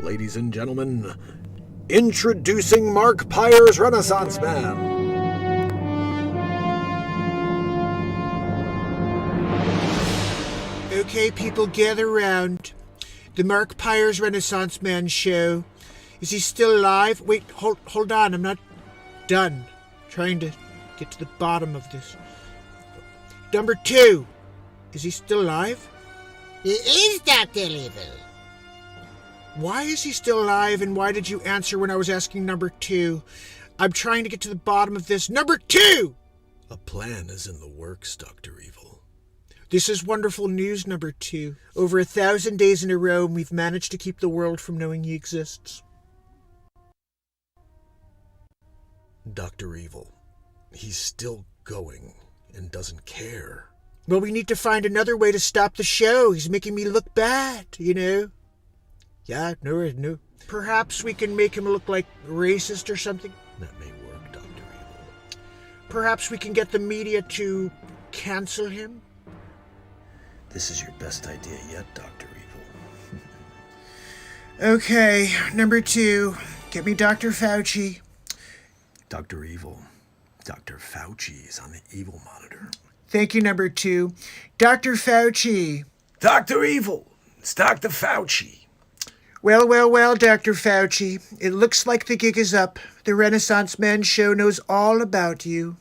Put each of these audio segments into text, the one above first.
Ladies and gentlemen, introducing Mark Pires, Renaissance Man. Okay, people, gather round. The Mark Pires Renaissance Man show. Is he still alive? Wait, hold on, I'm not done. Trying to get to the bottom of this. Number 2. Is he still alive? He is Dr. Evil. Why is he still alive, and why did you answer when I was asking number 2? I'm trying to get to the bottom of this. Number 2! A plan is in the works, Dr. Evil. This is wonderful news, number 2. Over 1,000 days in a row, we've managed to keep the world from knowing he exists. Dr. Evil, he's still going and doesn't care. Well, we need to find another way to stop the show. He's making me look bad, you know? Yeah, no. Perhaps we can make him look like racist or something? That may work, Dr. Evil. Perhaps we can get the media to cancel him? This is your best idea yet, Dr. Evil. Okay, number 2. Get me Dr. Facce. Dr. Evil. Dr. Facce is on the evil monitor. Thank you, number 2. Dr. Facce. Dr. Evil. It's Dr. Facce. Well, Dr. Facce. It looks like the gig is up. The Renaissance Man show knows all about you.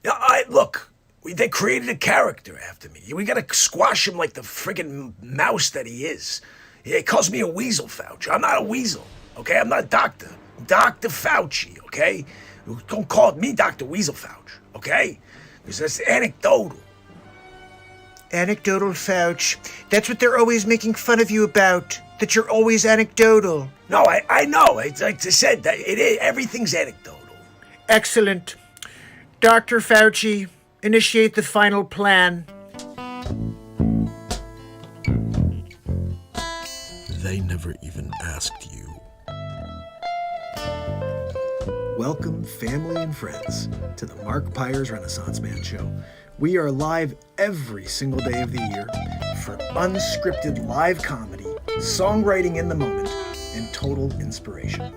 Yeah, look, they created a character after me. We gotta squash him like the friggin' mouse that he is. He calls me a weasel, Fauci. I'm not a weasel, okay? I'm not a doctor. I'm Dr. Facce, okay? Don't call me Dr. Weasel Fauci, okay? Because that's anecdotal. Anecdotal Fauci. That's what they're always making fun of you about. That you're always anecdotal. No, I know. It's like I said, that everything's anecdotal. Excellent. Dr. Facce, initiate the final plan. They never even asked you. Welcome, family and friends, to the Mark Pires Renaissance Man Show. We are live every single day of the year for unscripted live comedy, songwriting in the moment, and total inspiration.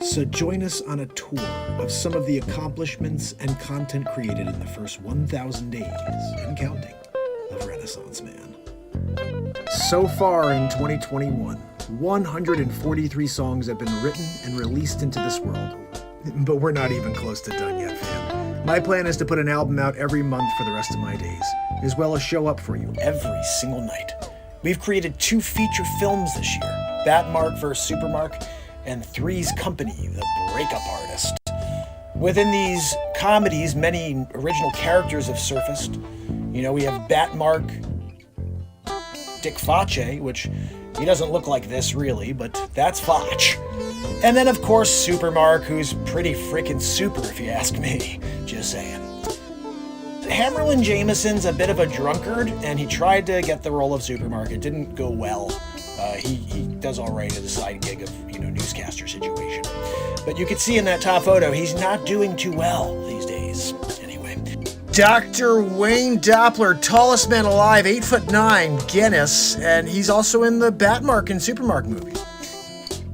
So join us on a tour of some of the accomplishments and content created in the first 1,000 days, and counting, of Renaissance Man. So far in 2021, 143 songs have been written and released into this world. But we're not even close to done yet, fam. My plan is to put an album out every month for the rest of my days, as well as show up for you every single night. We've created 2 feature films this year, Batmark vs. Supermark, and Three's Company, the Breakup Artist. Within these comedies, many original characters have surfaced. You know, we have Batmark, Dick Facce, which he doesn't look like this really, but that's Facce. And then, of course, Supermark, who's pretty freaking super, if you ask me. Just saying. Hammerlin Jamison's a bit of a drunkard, and he tried to get the role of Supermark. It didn't go well. He does all right at the side gig of, newscaster situation. But you can see in that top photo, he's not doing too well these days. Anyway. Dr. Wayne Doppler, tallest man alive, 8'9", Guinness, and he's also in the Batmark and Supermark movie.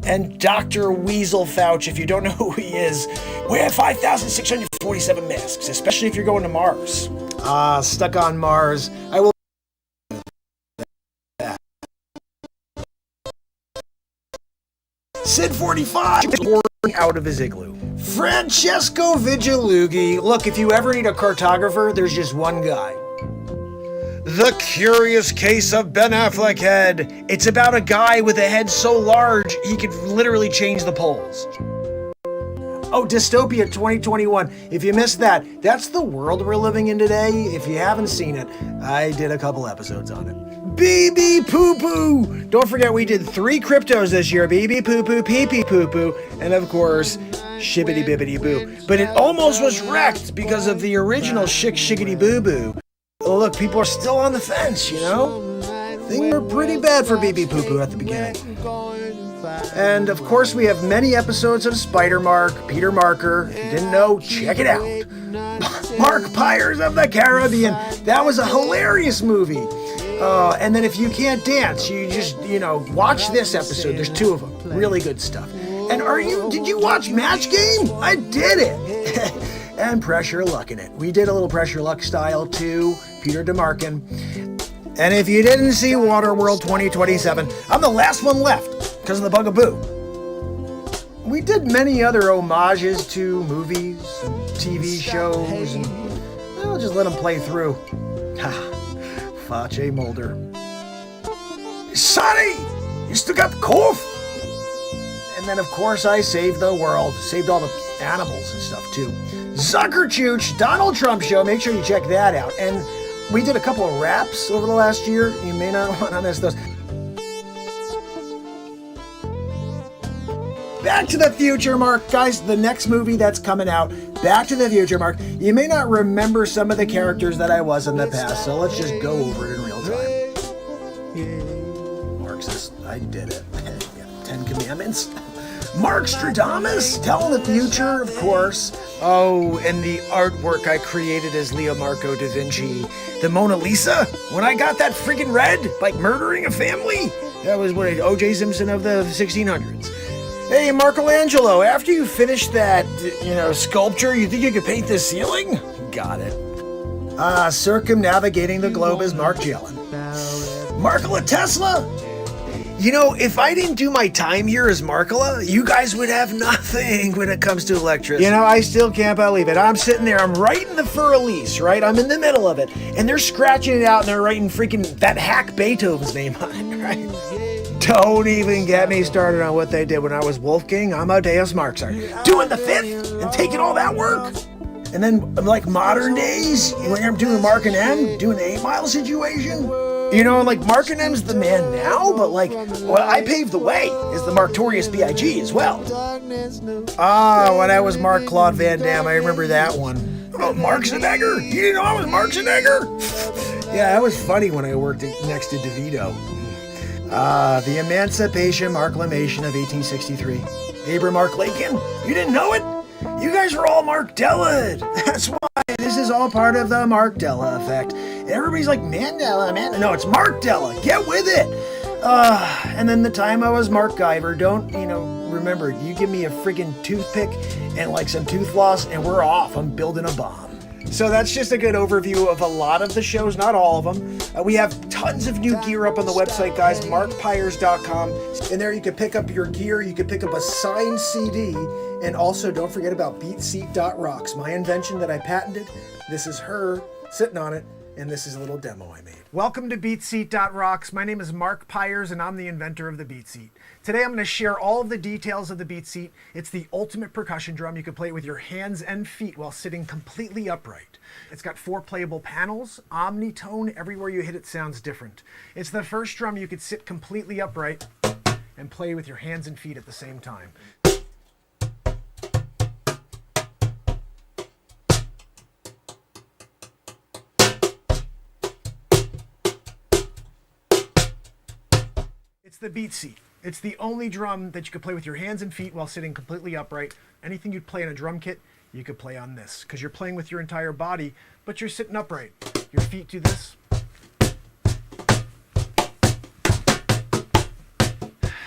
And Dr. Weasel Fauci, if you don't know who he is, wear 5,647 masks, especially if you're going to Mars. Stuck on Mars. I will... Sid 45 pouring out of his igloo. Francesco Vigilughi. Look, if you ever need a cartographer, there's just one guy. The Curious Case of Ben Affleck Head. It's about a guy with a head so large he could literally change the poles. Oh, Dystopia 2021. If you missed that, that's the world we're living in today. If you haven't seen it, I did a couple episodes on it. BB Poo Poo. Don't forget we did 3 cryptos this year. BB Poo Poo, Pee Pee Poo Poo, and of course, Shibbity Bibbity Boo. But it almost was wrecked because of the original Shiggity Boo Boo. Look, people are still on the fence, you know? Things were pretty bad for BB Poo Poo at the beginning. And of course, we have many episodes of Spider-Mark, Peter Marker. If you didn't know, check it out. Mark Pires of the Caribbean. That was a hilarious movie. And then if you can't dance, you just, watch this episode. There's 2 of them. Really good stuff. And did you watch Match Game? I did it. And Pressure Luck in it. We did a little Pressure Luck style too, Peter DeMarkin. And if you didn't see Waterworld 2027, I'm the last one left because of the bugaboo. We did many other homages to movies, and TV shows, and I'll just let them play through. Facce Mulder. Sonny, you still got the cough? And then, of course, I saved the world. Saved all the animals and stuff, too. Zucker Chooch, Donald Trump Show. Make sure you check that out. And we did a couple of raps over the last year. You may not want to miss those. Back to the Future, Mark. Guys, the next movie that's coming out, Back to the Future, Mark. You may not remember some of the characters that I was in the past, so let's just go over it in real time. Mark says, I did it. 10 Commandments. Mark Stradamus, telling the future, of course. Oh, and the artwork I created as Leonardo da Vinci. The Mona Lisa, when I got that freaking red, like murdering a family. That was what O.J. Simpson of the 1600s. Hey, Michelangelo, after you finish that, sculpture, you think you could paint the ceiling? Got it. Circumnavigating the globe is Mark Jellin. Markola Tesla? If I didn't do my time here as Markola, you guys would have nothing when it comes to electricity. I still can't believe it. I'm sitting there, I'm writing the Fur Elise, right? I'm in the middle of it, and they're scratching it out, and they're writing freaking that hack Beethoven's name on it, right? Don't even get me started on what they did when I was Wolfgang Amadeus Mozart. Doing the 5th and taking all that work. And then, like modern days, when I'm doing Mark and M, doing the 8 Mile situation. Mark and M's the man now, but I paved the way is the Marktorious B.I.G. as well. When I was Mark Claude Van Damme, I remember that one. Oh, Mark Schwarzenegger? You didn't know I was Mark Schwarzenegger? Yeah, that was funny when I worked next to DeVito. The Emancipation Marklamation of 1863. Abram Mark Lakin? You didn't know it? You guys are all Mark Della. That's why this is all part of the Mark Della effect. Everybody's like, Mandela, man. No, it's Mark Della. Get with it. And then the time I was Mark Guyver, don't, remember, you give me a friggin' toothpick and some tooth floss and we're off. I'm building a bomb. So that's just a good overview of a lot of the shows, not all of them. We have tons of new gear up on the website, guys, markpires.com. And there you can pick up your gear. You can pick up a signed CD. And also don't forget about BeatSeat.rocks, my invention that I patented. This is her sitting on it. And this is a little demo I made. Welcome to BeatSeat.rocks. My name is Mark Pires, and I'm the inventor of the Beat Seat. Today I'm going to share all of the details of the Beat Seat. It's the ultimate percussion drum. You can play it with your hands and feet while sitting completely upright. It's got 4 playable panels, omnitone. Everywhere you hit it sounds different. It's the first drum you could sit completely upright and play with your hands and feet at the same time. It's the Beat Seat. It's the only drum that you could play with your hands and feet while sitting completely upright. Anything you'd play in a drum kit, you could play on this, because you're playing with your entire body, but you're sitting upright. Your feet do this.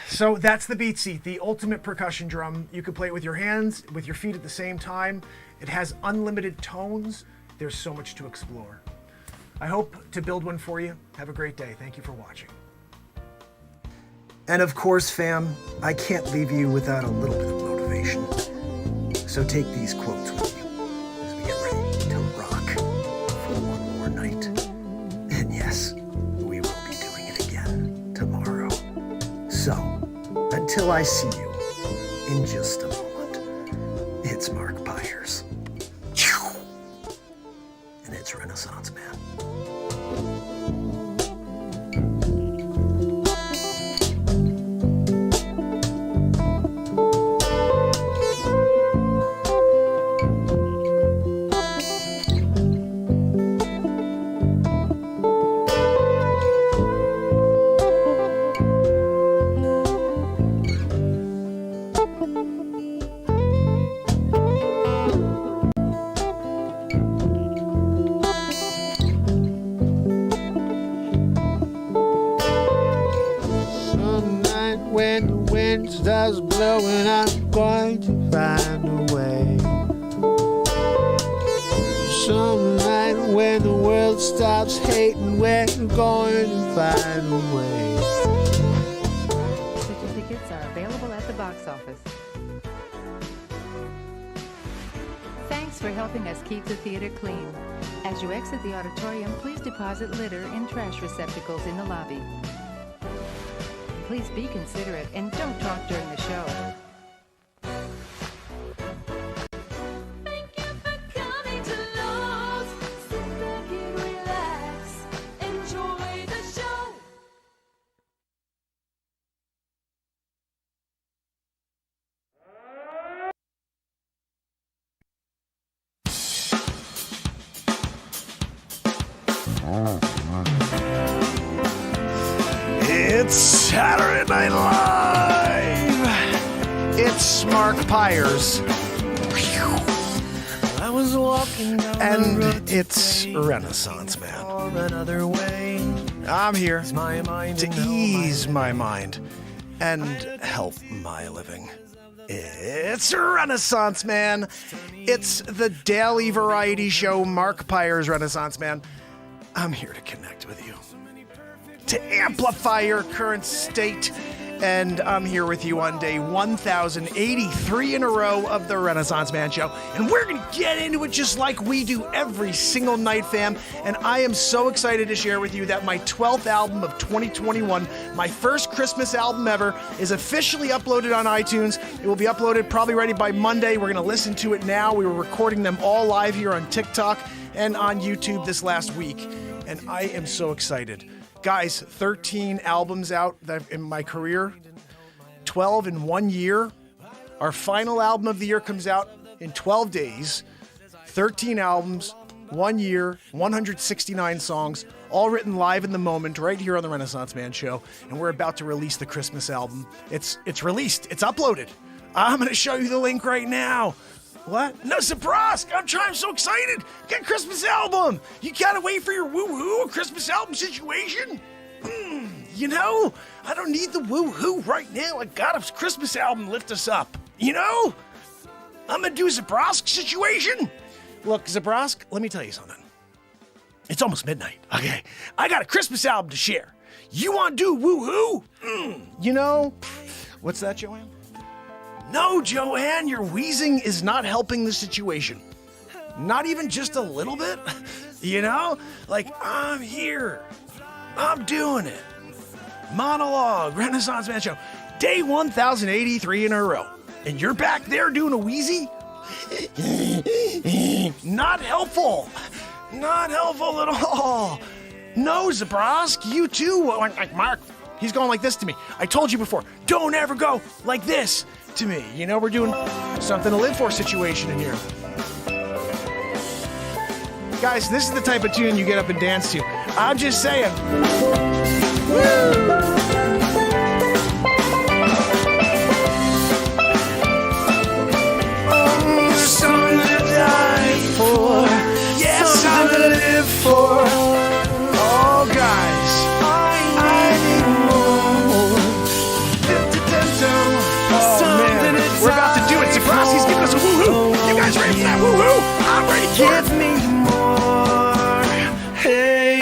So that's the Beat Seat, the ultimate percussion drum. You can play it with your hands, with your feet at the same time. It has unlimited tones. There's so much to explore. I hope to build one for you. Have a great day. Thank you for watching. And of course, fam, I can't leave you without a little bit of motivation. So take these quotes with you as we get ready to rock for one more night. And yes, we will be doing it again tomorrow. So, until I see you in just a moment, it's Mark Pires. And it's Renaissance Man. wind starts blowing, I'm going to find a way. Some night when the world stops hating, we're going to find a way. Tickets are available at the box office. Thanks for helping us keep the theater clean. As you exit the auditorium, please deposit litter in trash receptacles in the lobby. Please be considerate and don't talk during the show. Thank you for coming to Lowe's. Sit back and relax. Enjoy the show. It's Saturday Night Live. It's Mark Pires. I was walking down And it's Renaissance Man. another way. I'm here My mind to and know ease my mind and help my living. It's Renaissance Man. It's the daily variety show, Mark Pires Renaissance Man. I'm here to connect with you, to amplify your current state, and I'm here with you on day 1083 in a row of the Renaissance Man Show, and we're gonna get into it just like we do every single night, fam. And I am so excited to share with you that my 12th album of 2021, my first Christmas album ever, is officially uploaded on iTunes. It will be uploaded probably ready by Monday. We're gonna listen to it now. We were recording them all live here on TikTok and on YouTube this last week, and I am so excited. Guys, 13 albums out in my career, 12 in 1 year. Our final album of the year comes out in 12 days. 13 albums, 1 year, 169 songs, all written live in the moment right here on the Renaissance Man Show. And we're about to release the Christmas album. It's released. It's uploaded. I'm going to show you the link right now. What? No, surprise! I'm so excited! Get a Christmas album! You gotta wait for your woo-hoo Christmas album situation? You know, I don't need the woo-hoo right now. I got a Christmas album lift us up. You know? I'm gonna do a Zabrosk situation. Look, Zabrosk, let me tell you something. It's almost midnight, okay? I got a Christmas album to share. You wanna do woo-hoo? You know? What's that, Joanne? No, Joanne, your wheezing is not helping the situation. Not even just a little bit. You know? Like, I'm here. I'm doing it. Monologue, Renaissance Man Show. Day 1083 in a row. And you're back there doing a wheezy? Not helpful. Not helpful at all. No, Zabrosk, you too. Like Mark, he's going like this to me. I told you before, don't ever go like this to me. You know, we're doing something to live for situation in here. Guys, this is the type of tune you get up and dance to. I'm just saying. Woo! Something to die for. Yes, something to live for. Oh, guys, I need more. We're about to do it. Zabrowski's giving us a woohoo. You guys ready for that woohoo? I'm ready for it. Give me more. Hey.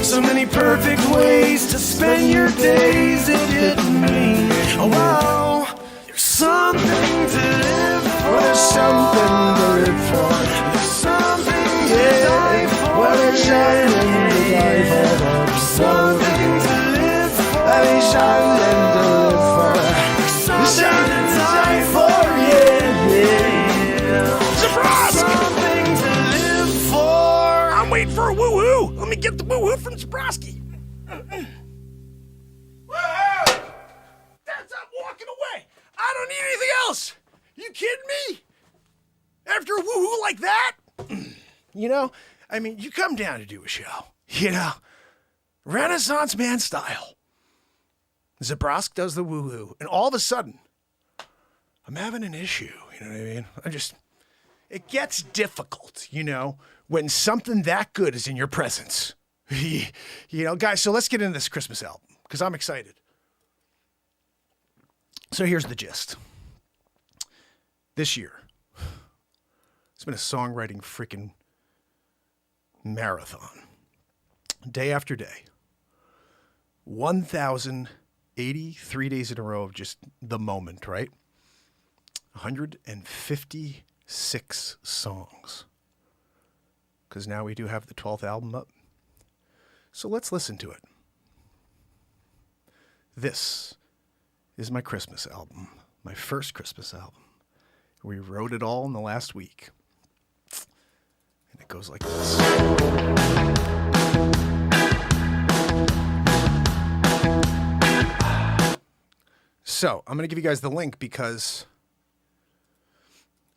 So many perfect ways to spend your days. It hit me. Oh, wow. There's something to live for. There's something to live for. There's something to die for. Well, there's something to die for. There's something to live for. There's something to live for. Something to die for, yeah. Surprise! Something to live for. I'm waiting for a woo-hoo. Let me get the woo-hoo from Zabrowski. Woo-hoo! That's I'm walking away. I don't need anything else. You kidding me? After a woo-hoo like that? You know, I mean, you come down to do a show, you know, Renaissance Man style. Zabrosk does the woo-hoo, and all of a sudden, I'm having an issue, you know what I mean? It gets difficult, you know, when something that good is in your presence. You know, guys, so let's get into this Christmas album, because I'm excited. So here's the gist. This year, it's been a songwriting freaking marathon. Day after day. 1,083 days in a row of just the moment, right? 156 songs. Because now we do have the 12th album up. So let's listen to it. This is my Christmas album. My first Christmas album. We wrote it all in the last week. And it goes like this. So, I'm going to give you guys the link because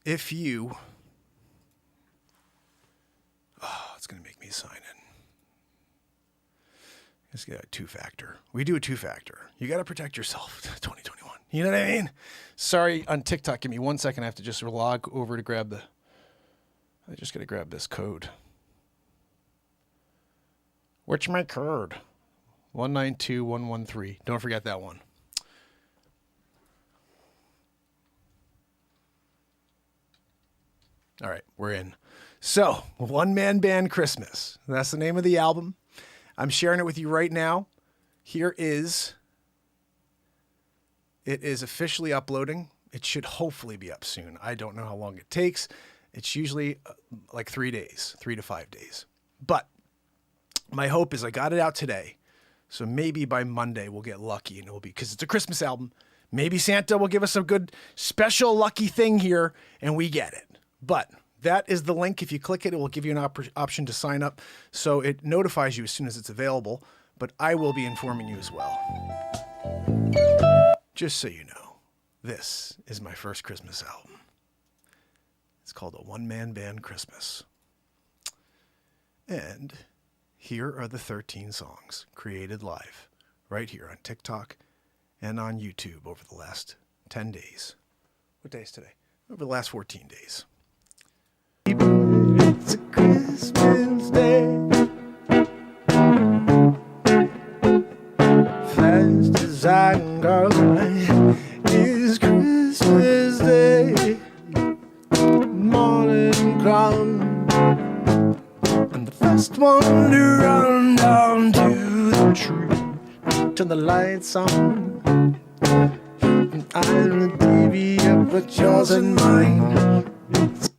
if you... Oh, it's going to make me sign in. Let's get a two-factor. We do a two-factor. You got to protect yourself. 2021. You know what I mean? Sorry, on TikTok, give me 1 second. I have to just log over to grab the... I just got to grab this code. What's my code? 192113. Don't forget that one. All right, we're in. So, One Man Band Christmas. That's the name of the album. I'm sharing it with you right now. Here is... It is officially uploading. It should hopefully be up soon. I don't know how long it takes. It's usually like 3 days, 3 to 5 days. But my hope is I got it out today. So maybe by Monday we'll get lucky and it will be, because it's a Christmas album. Maybe Santa will give us a good special lucky thing here and we get it. But that is the link. If you click it, it will give you an option to sign up. So it notifies you as soon as it's available. But I will be informing you as well. Just so you know, this is my first Christmas album. It's called A One Man Band Christmas. And here are the 13 songs created live right here on TikTok and on YouTube over the last 10 days. What day is today? Over the last 14 days. It's a Christmas day. Fast as I can go, it's Christmas day. Morning come, and the first one to run down to the tree. Turn the lights on, and I'm the TV up, but yours and mine.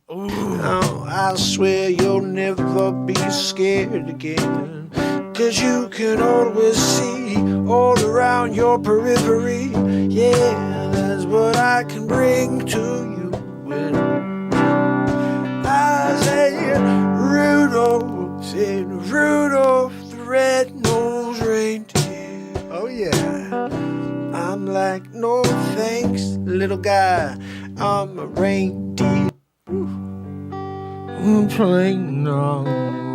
Now I swear you'll never be scared again, 'cause you can always see all around your periphery. Yeah, that's what I can bring to you when I say Rudolph, said Rudolph the red-nosed reindeer. Oh yeah, I'm like, no thanks, little guy, I'm a reindeer. I'm playing on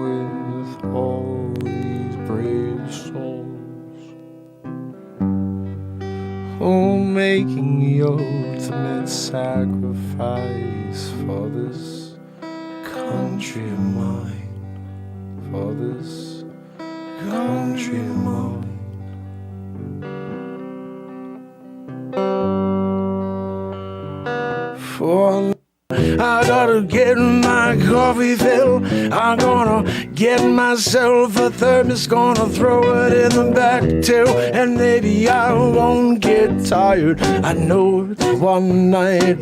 with all these brave souls. Oh, making the ultimate sacrifice for this country of mine. For this country of mine. For I gotta get my coffee filled. I'm gonna get myself a thermos, gonna throw it in the back too, and maybe I won't get tired. I know it's one night.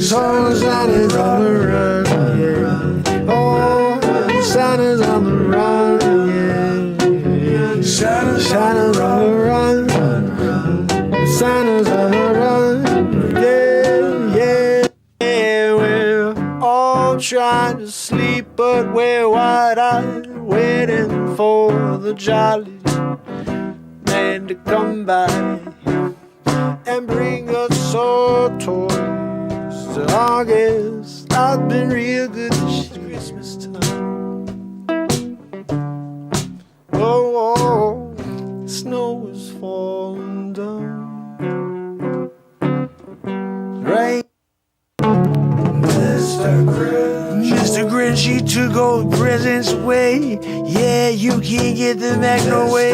Santa's on the run, yeah. Oh, Santa's on the run, yeah. Santa's on the run. Santa's on the run, yeah, yeah. All trying to sleep, but we're wide-eyed, waiting for the jolly man to come by and bring us all toys. So August, I've been real good this Christmas time. Oh, snow is falling down. Rain. Mr. Grinch, he took all the presents away. Yeah, you can't get them back no way.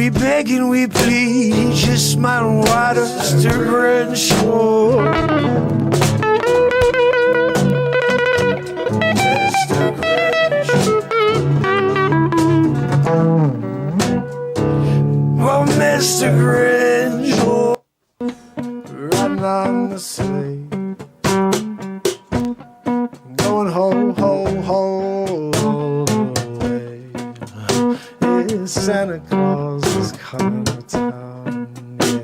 we beg and we plead. He just smiled right at Mr. Crenshaw. Mr. Crenshaw. Oh, Mr. Crenshaw. Riding on the sleigh, going ho, ho, ho away. Yeah, Santa Claus is coming to town. Yeah.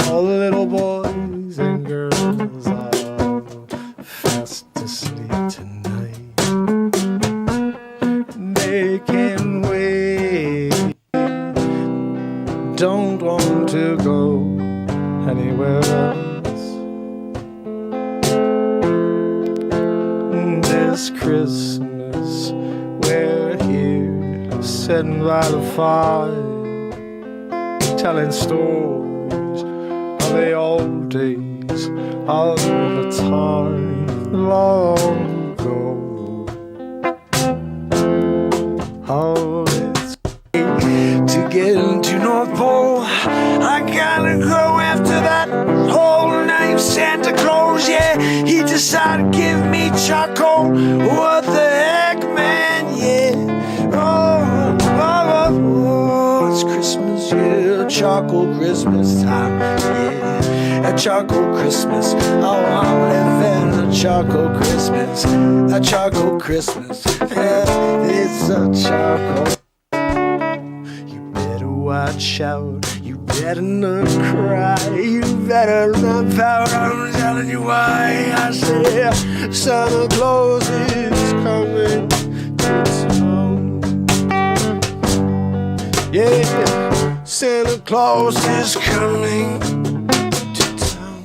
All the little boys and girls are fast asleep tonight. They can't wait, don't want to go anywhere else. This Christmas we're here, sitting by the fire, telling stories of the old days, of the time long ago. Oh, it's to get into North Pole. I gotta go after that whole name Santa Claus. Yeah, he decided to give me charcoal. What the heck, man? Yeah. Oh, oh, oh, oh, it's Christmas, yeah, charcoal Christmas time. Yeah, a charcoal Christmas. Oh, I'm living a charcoal Christmas. A charcoal Christmas. Yeah, it's a charcoal. Watch out, you better not cry, you better not pout, I'm telling you why. I say Santa Claus is coming to town. Yeah, Santa Claus is coming to town.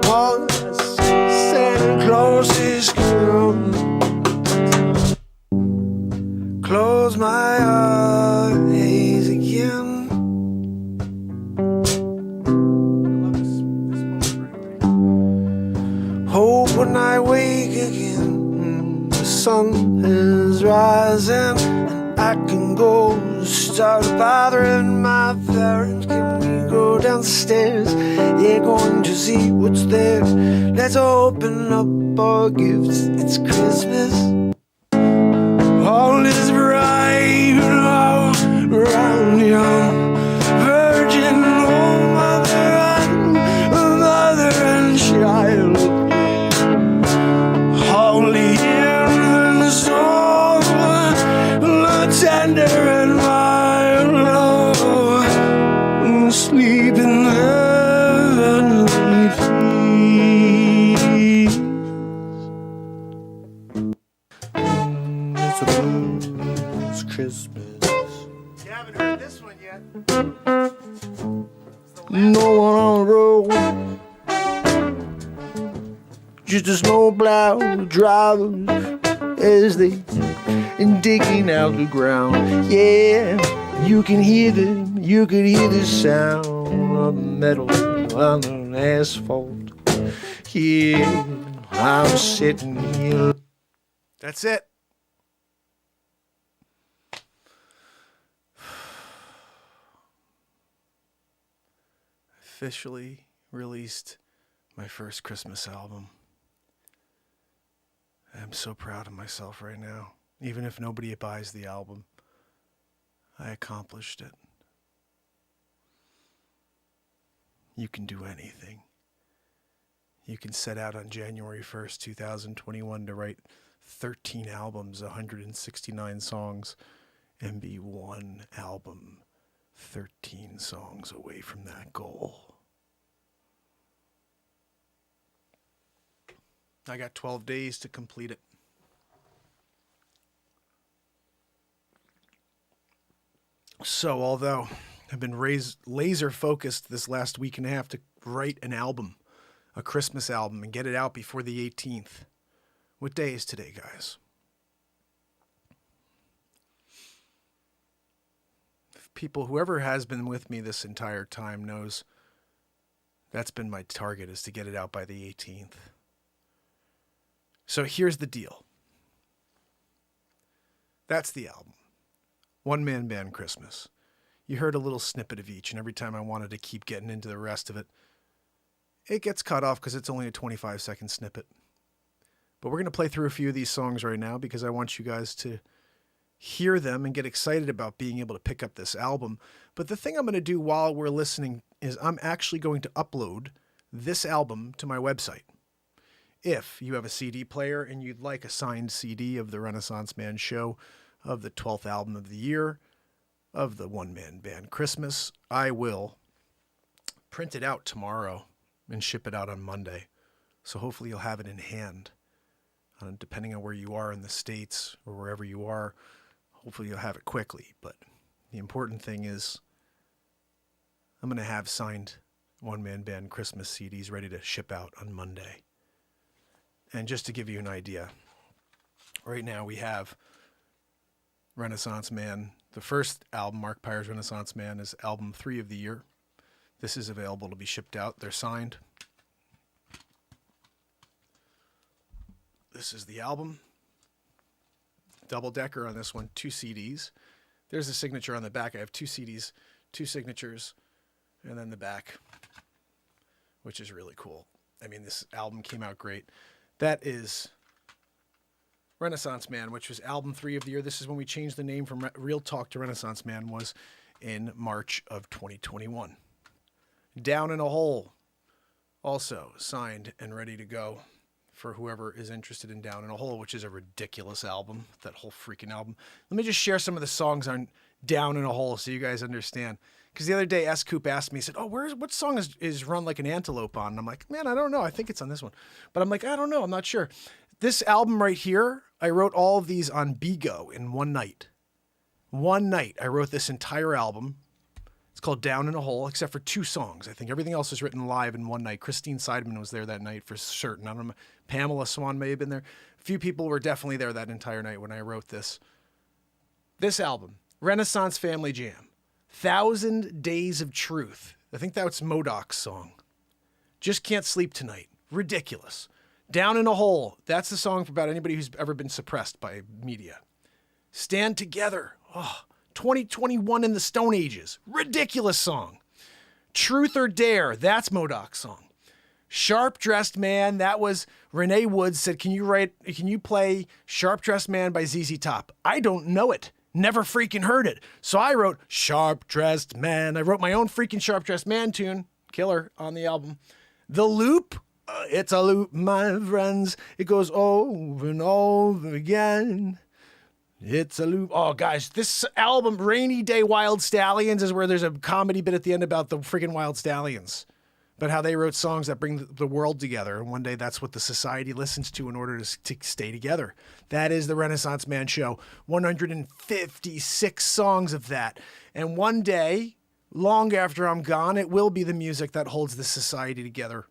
Oh, Santa Claus is coming. Close my eyes again. Hope when I wake again, the sun is rising, and I can go start bothering my parents. Can we go downstairs? They're going to see what's there. Let's open up our gifts. It's Christmas. All is bright all around young virgin, oh mother and child. Holy infant soul, tender and mild, oh, sleep in heavenly peace. It's a blues Christmas. You haven't heard this one yet. No one on the road, just a snowplow drivers as they digging out the ground. Yeah, you can hear them, you can hear the sound of metal on the asphalt. Yeah, I'm sitting here. That's it. Officially released my first Christmas album. I'm so proud of myself right now. Even if nobody buys the album, I accomplished it. You can do anything. You can set out on January 1st, 2021 to write 13 albums, 169 songs, and be one album 13 songs away from that goal. I got 12 days to complete it. So, although I've been laser focused this last week and a half to write an album, a Christmas album, and get it out before the 18th. What day is today, guys? Whoever has been with me this entire time knows that's been my target, is to get it out by the 18th. So here's the deal. That's the album. One Man Band Christmas. You heard a little snippet of each, and every time I wanted to keep getting into the rest of it, it gets cut off because it's only a 25-second snippet. But we're going to play through a few of these songs right now because I want you guys to hear them and get excited about being able to pick up this album. But the thing I'm going to do while we're listening is I'm actually going to upload this album to my website. If you have a CD player and you'd like a signed CD of the Renaissance Man Show, of the 12th album of the year, of the One Man Band Christmas, I will print it out tomorrow and ship it out on Monday. So hopefully you'll have it in hand. Depending on where you are in the States or wherever you are, hopefully you'll have it quickly. But the important thing is I'm going to have signed One Man Band Christmas CDs ready to ship out on Monday. And just to give you an idea, right now we have Renaissance Man. The first album, Mark Pires Renaissance Man, is album 3 of the year. This is available to be shipped out. They're signed. This is the album. Double decker on this one, 2 CDs. There's a signature on the back. I have 2 CDs, 2 signatures, and then the back, which is really cool. I mean, this album came out great. That is Renaissance Man, which was album 3 of the year. This is when we changed the name from Real Talk to Renaissance Man, was in March of 2021. Down in a Hole, also signed and ready to go for whoever is interested in Down in a Hole, which is a ridiculous album, that whole freaking album. Let me just share some of the songs on Down in a Hole so you guys understand. Because the other day, S. Coop asked me, he said, oh, what song is Run Like an Antelope on? And I'm like, man, I don't know. I think it's on this one. But I'm like, I don't know. I'm not sure. This album right here, I wrote all of these on Bigo in one night. One night, I wrote this entire album. It's called Down in a Hole, except for 2 songs. I think everything else was written live in one night. Christine Seidman was there that night for certain. I don't know. Pamela Swan may have been there. A few people were definitely there that entire night when I wrote this. This album, Renaissance Family Jam, 1,000 Days of Truth. I think that's MODOK's song. Just Can't Sleep Tonight. Ridiculous. Down in a Hole. That's the song for about anybody who's ever been suppressed by media. Stand Together. Oh, 2021 in the Stone Ages. Ridiculous song. Truth or Dare. That's MODOK's song. Sharp Dressed Man. That was Renee Woods said, can you play Sharp Dressed Man by ZZ Top? I don't know it. Never freaking heard it. So I wrote Sharp Dressed Man. I wrote my own freaking Sharp Dressed Man tune. Killer on the album. The Loop. It's a loop, my friends. It goes over and over again. It's a loop. Oh, guys, this album, Rainy Day Wild Stallions, is where there's a comedy bit at the end about the freaking Wild Stallions. But how they wrote songs that bring the world together. And one day that's what the society listens to in order to stay together. That is the Renaissance Man Show. 156 songs of that. And one day, long after I'm gone, it will be the music that holds the society together.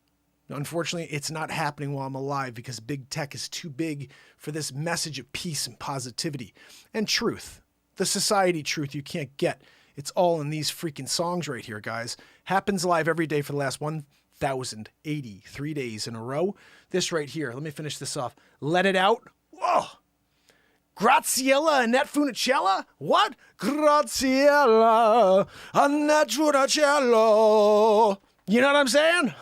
Unfortunately, it's not happening while I'm alive because big tech is too big for this message of peace and positivity and truth. The society truth you can't get. It's all in these freaking songs right here, guys. Happens live every day for the last 1,083 days in a row. This right here, let me finish this off. Let It Out. Whoa. Graziella Annette Funicella? What? Graziella Annette Funicella. You know what I'm saying?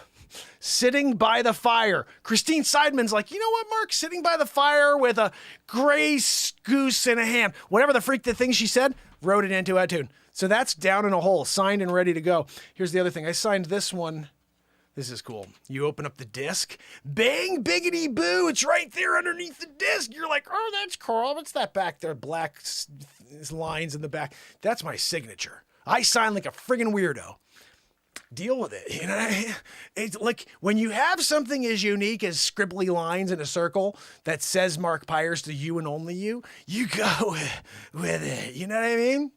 Sitting by the Fire. Christine Seidman's like, you know what, Mark? Sitting by the fire with a gray goose in a hand. Whatever the freak the thing she said, wrote it into a tune. So that's Down in a Hole, signed and ready to go. Here's the other thing. I signed this one. This is cool. You open up the disc. Bang, biggity boo. It's right there underneath the disc. You're like, oh, that's cool. What's that back there? Black lines in the back. That's my signature. I sign like a friggin' weirdo. Deal with it. You know, it's like when you have something as unique as scribbly lines in a circle that says Mark Pires to you and only you, you go with it. You know what I mean?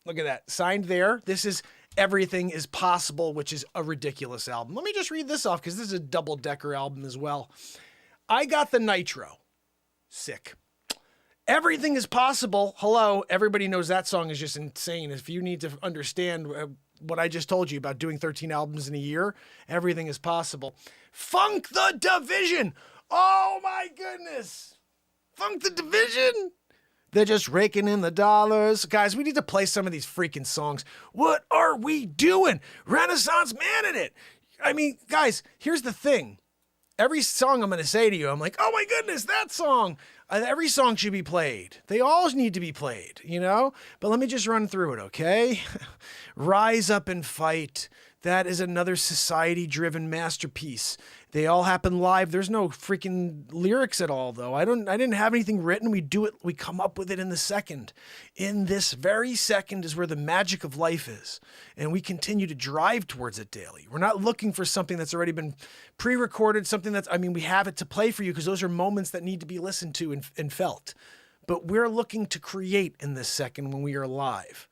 Look at that. Signed there. This is Everything Is Possible, which is a ridiculous album. Let me just read this off because this is a double-decker album as well. I Got the Nitro. Sick. Everything Is Possible. Hello. Everybody knows that song is just insane. If you need to understand what I just told you about doing 13 albums in a year, Everything Is Possible. Funk the Division. Oh my goodness. Funk the Division. They're just raking in the dollars. Guys, we need to play some of these freaking songs. What are we doing? Renaissance Man in it. I mean, guys, here's the thing. Every song I'm going to say to you, I'm like, oh my goodness, that song. Every song should be played. They all need to be played, you know? But let me just run through it, okay? Rise Up and Fight. That is another society-driven masterpiece. They all happen live. There's no freaking lyrics at all, though. I didn't have anything written. We do it. We come up with it in the second. In this very second is where the magic of life is, and we continue to drive towards it daily. We're not looking for something that's already been pre-recorded. Something that's, I mean, we have it to play for you because those are moments that need to be listened to and felt. But we're looking to create in this second when we are live,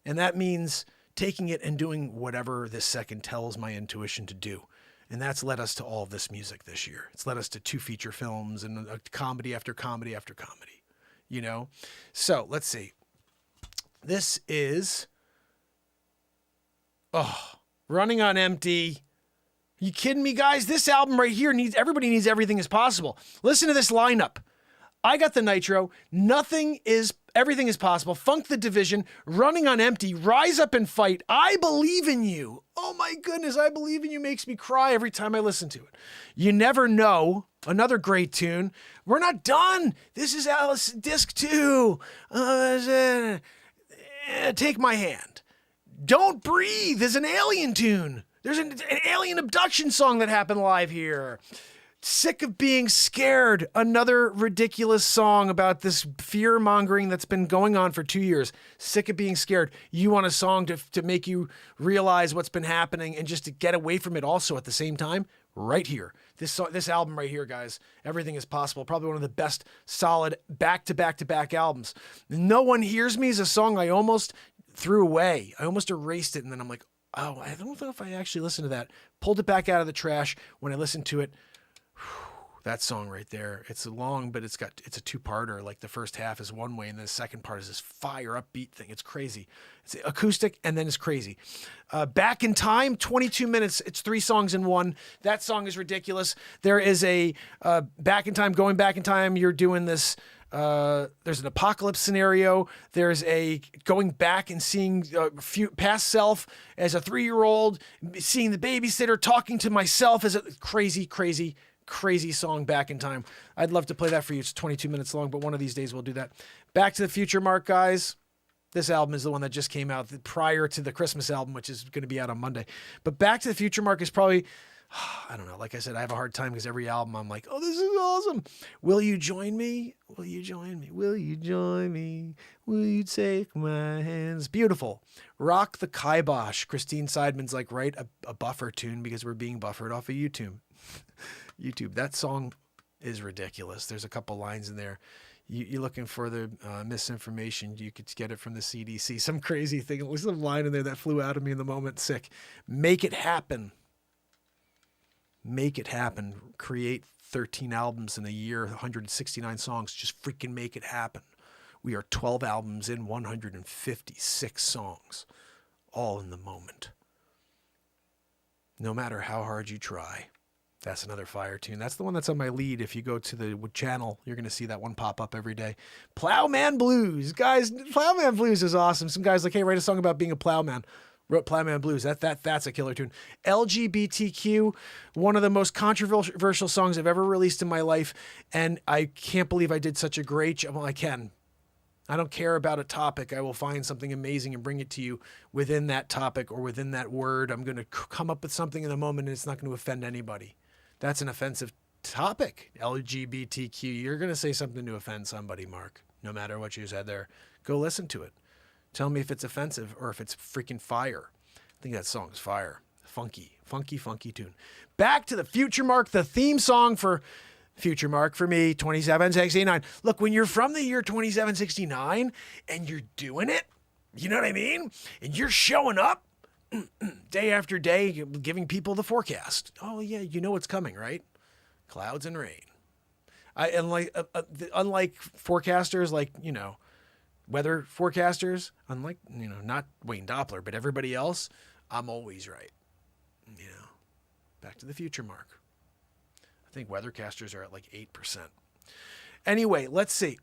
and that means taking it and doing whatever this second tells my intuition to do. And that's led us to all of this music this year. It's led us to 2 feature films and a comedy after comedy after comedy, you know? So let's see. This is, Running on Empty. Are you kidding me, guys? This album right here everybody needs Everything Is Possible. Listen to this lineup. I Got the Nitro, Everything Is Possible, Funk the Division, Running on Empty, Rise Up and Fight, I Believe in You. Oh my goodness, I Believe in You makes me cry every time I listen to it. You Never Know, another great tune. We're not done. This is Alice Disc 2. Take My Hand. Don't Breathe is an Alien tune. There's an alien abduction song that happened live here. Sick of Being Scared, another ridiculous song about this fear mongering that's been going on for 2 years. Sick of Being Scared. You want a song to make you realize what's been happening and just to get away from it also at the same time? Right here. This album right here, guys. Everything Is Possible. Probably one of the best solid back-to-back-to-back albums. No One Hears Me is a song I almost threw away. I almost erased it, and then I'm like, oh, I don't know if I actually listened to that. Pulled it back out of the trash. When I listened to it, that song right there, it's long, but it's a 2-parter. Like the first half is one way and the second part is this fire upbeat thing. It's crazy. It's acoustic and then it's crazy. Back in Time, 22 minutes. It's 3 songs in one. That song is ridiculous. There is a Back in Time, going back in time. You're doing this. There's an apocalypse scenario. There's a going back and seeing past self as a 3-year-old, seeing the babysitter, talking to myself as a crazy song, Back in Time. I'd love to play that for you. It's 22 minutes long, but one of these days we'll do that. Back to the Future, Mark, guys. This album is the one that just came out prior to the Christmas album, which is going to be out on Monday. But Back to the Future, Mark, is probably, I don't know. Like I said, I have a hard time because every album I'm like, oh, this is awesome. Will you join me? Will you join me? Will you join me? Will you take my hands? Beautiful. Rock the Kibosh. Christine Seidman's like, write a buffer tune because we're being buffered off of YouTube. That song is ridiculous. There's a couple lines in there. You're looking for the misinformation. You could get it from the CDC. Some crazy thing. There was some line in there that flew out of me in the moment. Sick. Make it happen. Make it happen. Create 13 albums in a year, 169 songs. Just freaking make it happen. We are 12 albums in, 156 songs. All in the moment. No matter how hard you try. That's another fire tune. That's the one that's on my lead. If you go to the channel, you're going to see that one pop up every day. Plowman Blues. Guys, Plowman Blues is awesome. Some guys like, hey, write a song about being a plowman. Wrote Plowman Blues. That's a killer tune. LGBTQ, one of the most controversial songs I've ever released in my life. And I can't believe I did such a great job. Well, I can. I don't care about a topic. I will find something amazing and bring it to you within that topic or within that word. I'm going to come up with something in the moment and it's not going to offend anybody. That's an offensive topic. LGBTQ. You're going to say something to offend somebody, Mark, no matter what you said there. Go listen to it. Tell me if it's offensive or if it's freaking fire. I think that song's fire. Funky tune. Back to the Future, Mark, the theme song for Future, Mark, for me, 2769. Look, when you're from the year 2769 and you're doing it, you know what I mean? And you're showing up day after day, giving people the forecast. Oh, yeah, you know what's coming, right? Clouds and rain. Unlike forecasters, like, weather forecasters, unlike, not Wayne Doppler, but everybody else, I'm always right. Back to the Future, Mark. I think Weathercasters are at like 8%. Anyway, let's see.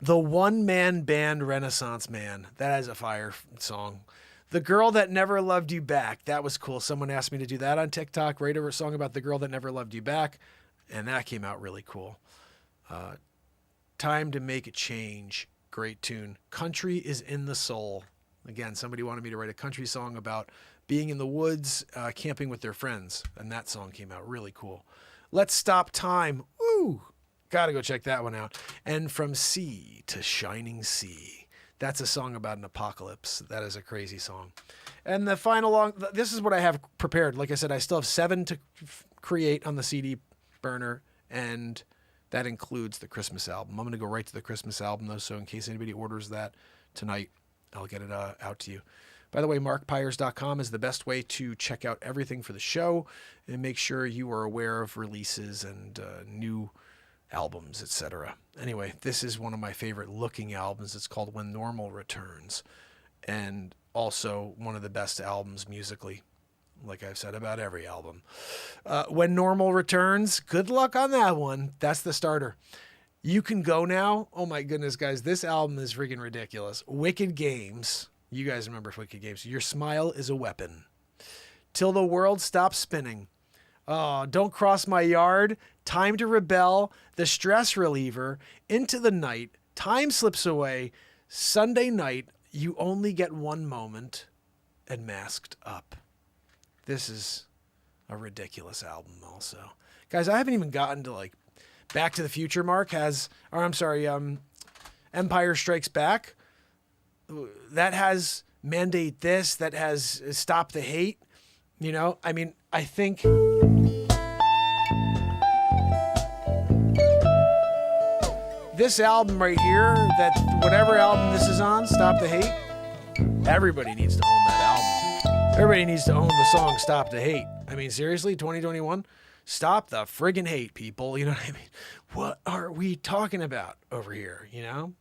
The one-man band Renaissance Man. That is a fire song. The Girl That Never Loved You Back. That was cool. Someone asked me to do that on TikTok. Write a song about the girl that never loved you back. And that came out really cool. Time to Make a Change. Great tune. Country is in the Soul. Again, somebody wanted me to write a country song about being in the woods, camping with their friends. And that song came out really cool. Let's Stop Time. Woo! Gotta go check that one out. And From Sea to Shining Sea. That's a song about an apocalypse. That is a crazy song. And the final this is what I have prepared. Like I said, I still have 7 to create on the CD burner, and that includes the Christmas album. I'm going to go right to the Christmas album, though, so in case anybody orders that tonight, I'll get it out to you. By the way, markpires.com is the best way to check out everything for the show and make sure you are aware of releases and new albums, etc. Anyway, this is one of my favorite looking albums. It's called When Normal Returns, and also one of the best albums musically, like I've said about every album. When Normal Returns, good luck on that one. That's the starter. You Can Go Now. Oh my goodness, guys, this album is freaking ridiculous. Wicked Games. You guys remember Wicked Games. Your Smile is a Weapon. Till the World Stops Spinning. Oh, Don't Cross My Yard, Time to Rebel, The Stress Reliever, Into the Night, Time Slips Away, Sunday Night, You Only Get One Moment, and Masked Up. This is a ridiculous album also. Guys, I haven't even gotten to like Back to the Future. Empire Strikes Back. That has Mandate This, that has Stop the Hate. You know, I mean, I think this album right here, that whatever album this is on, Stop the Hate, everybody needs to own that album. Everybody needs to own the song Stop the Hate. I mean, seriously, 2021? Stop the friggin' hate, people. You know what I mean? What are we talking about over here, you know?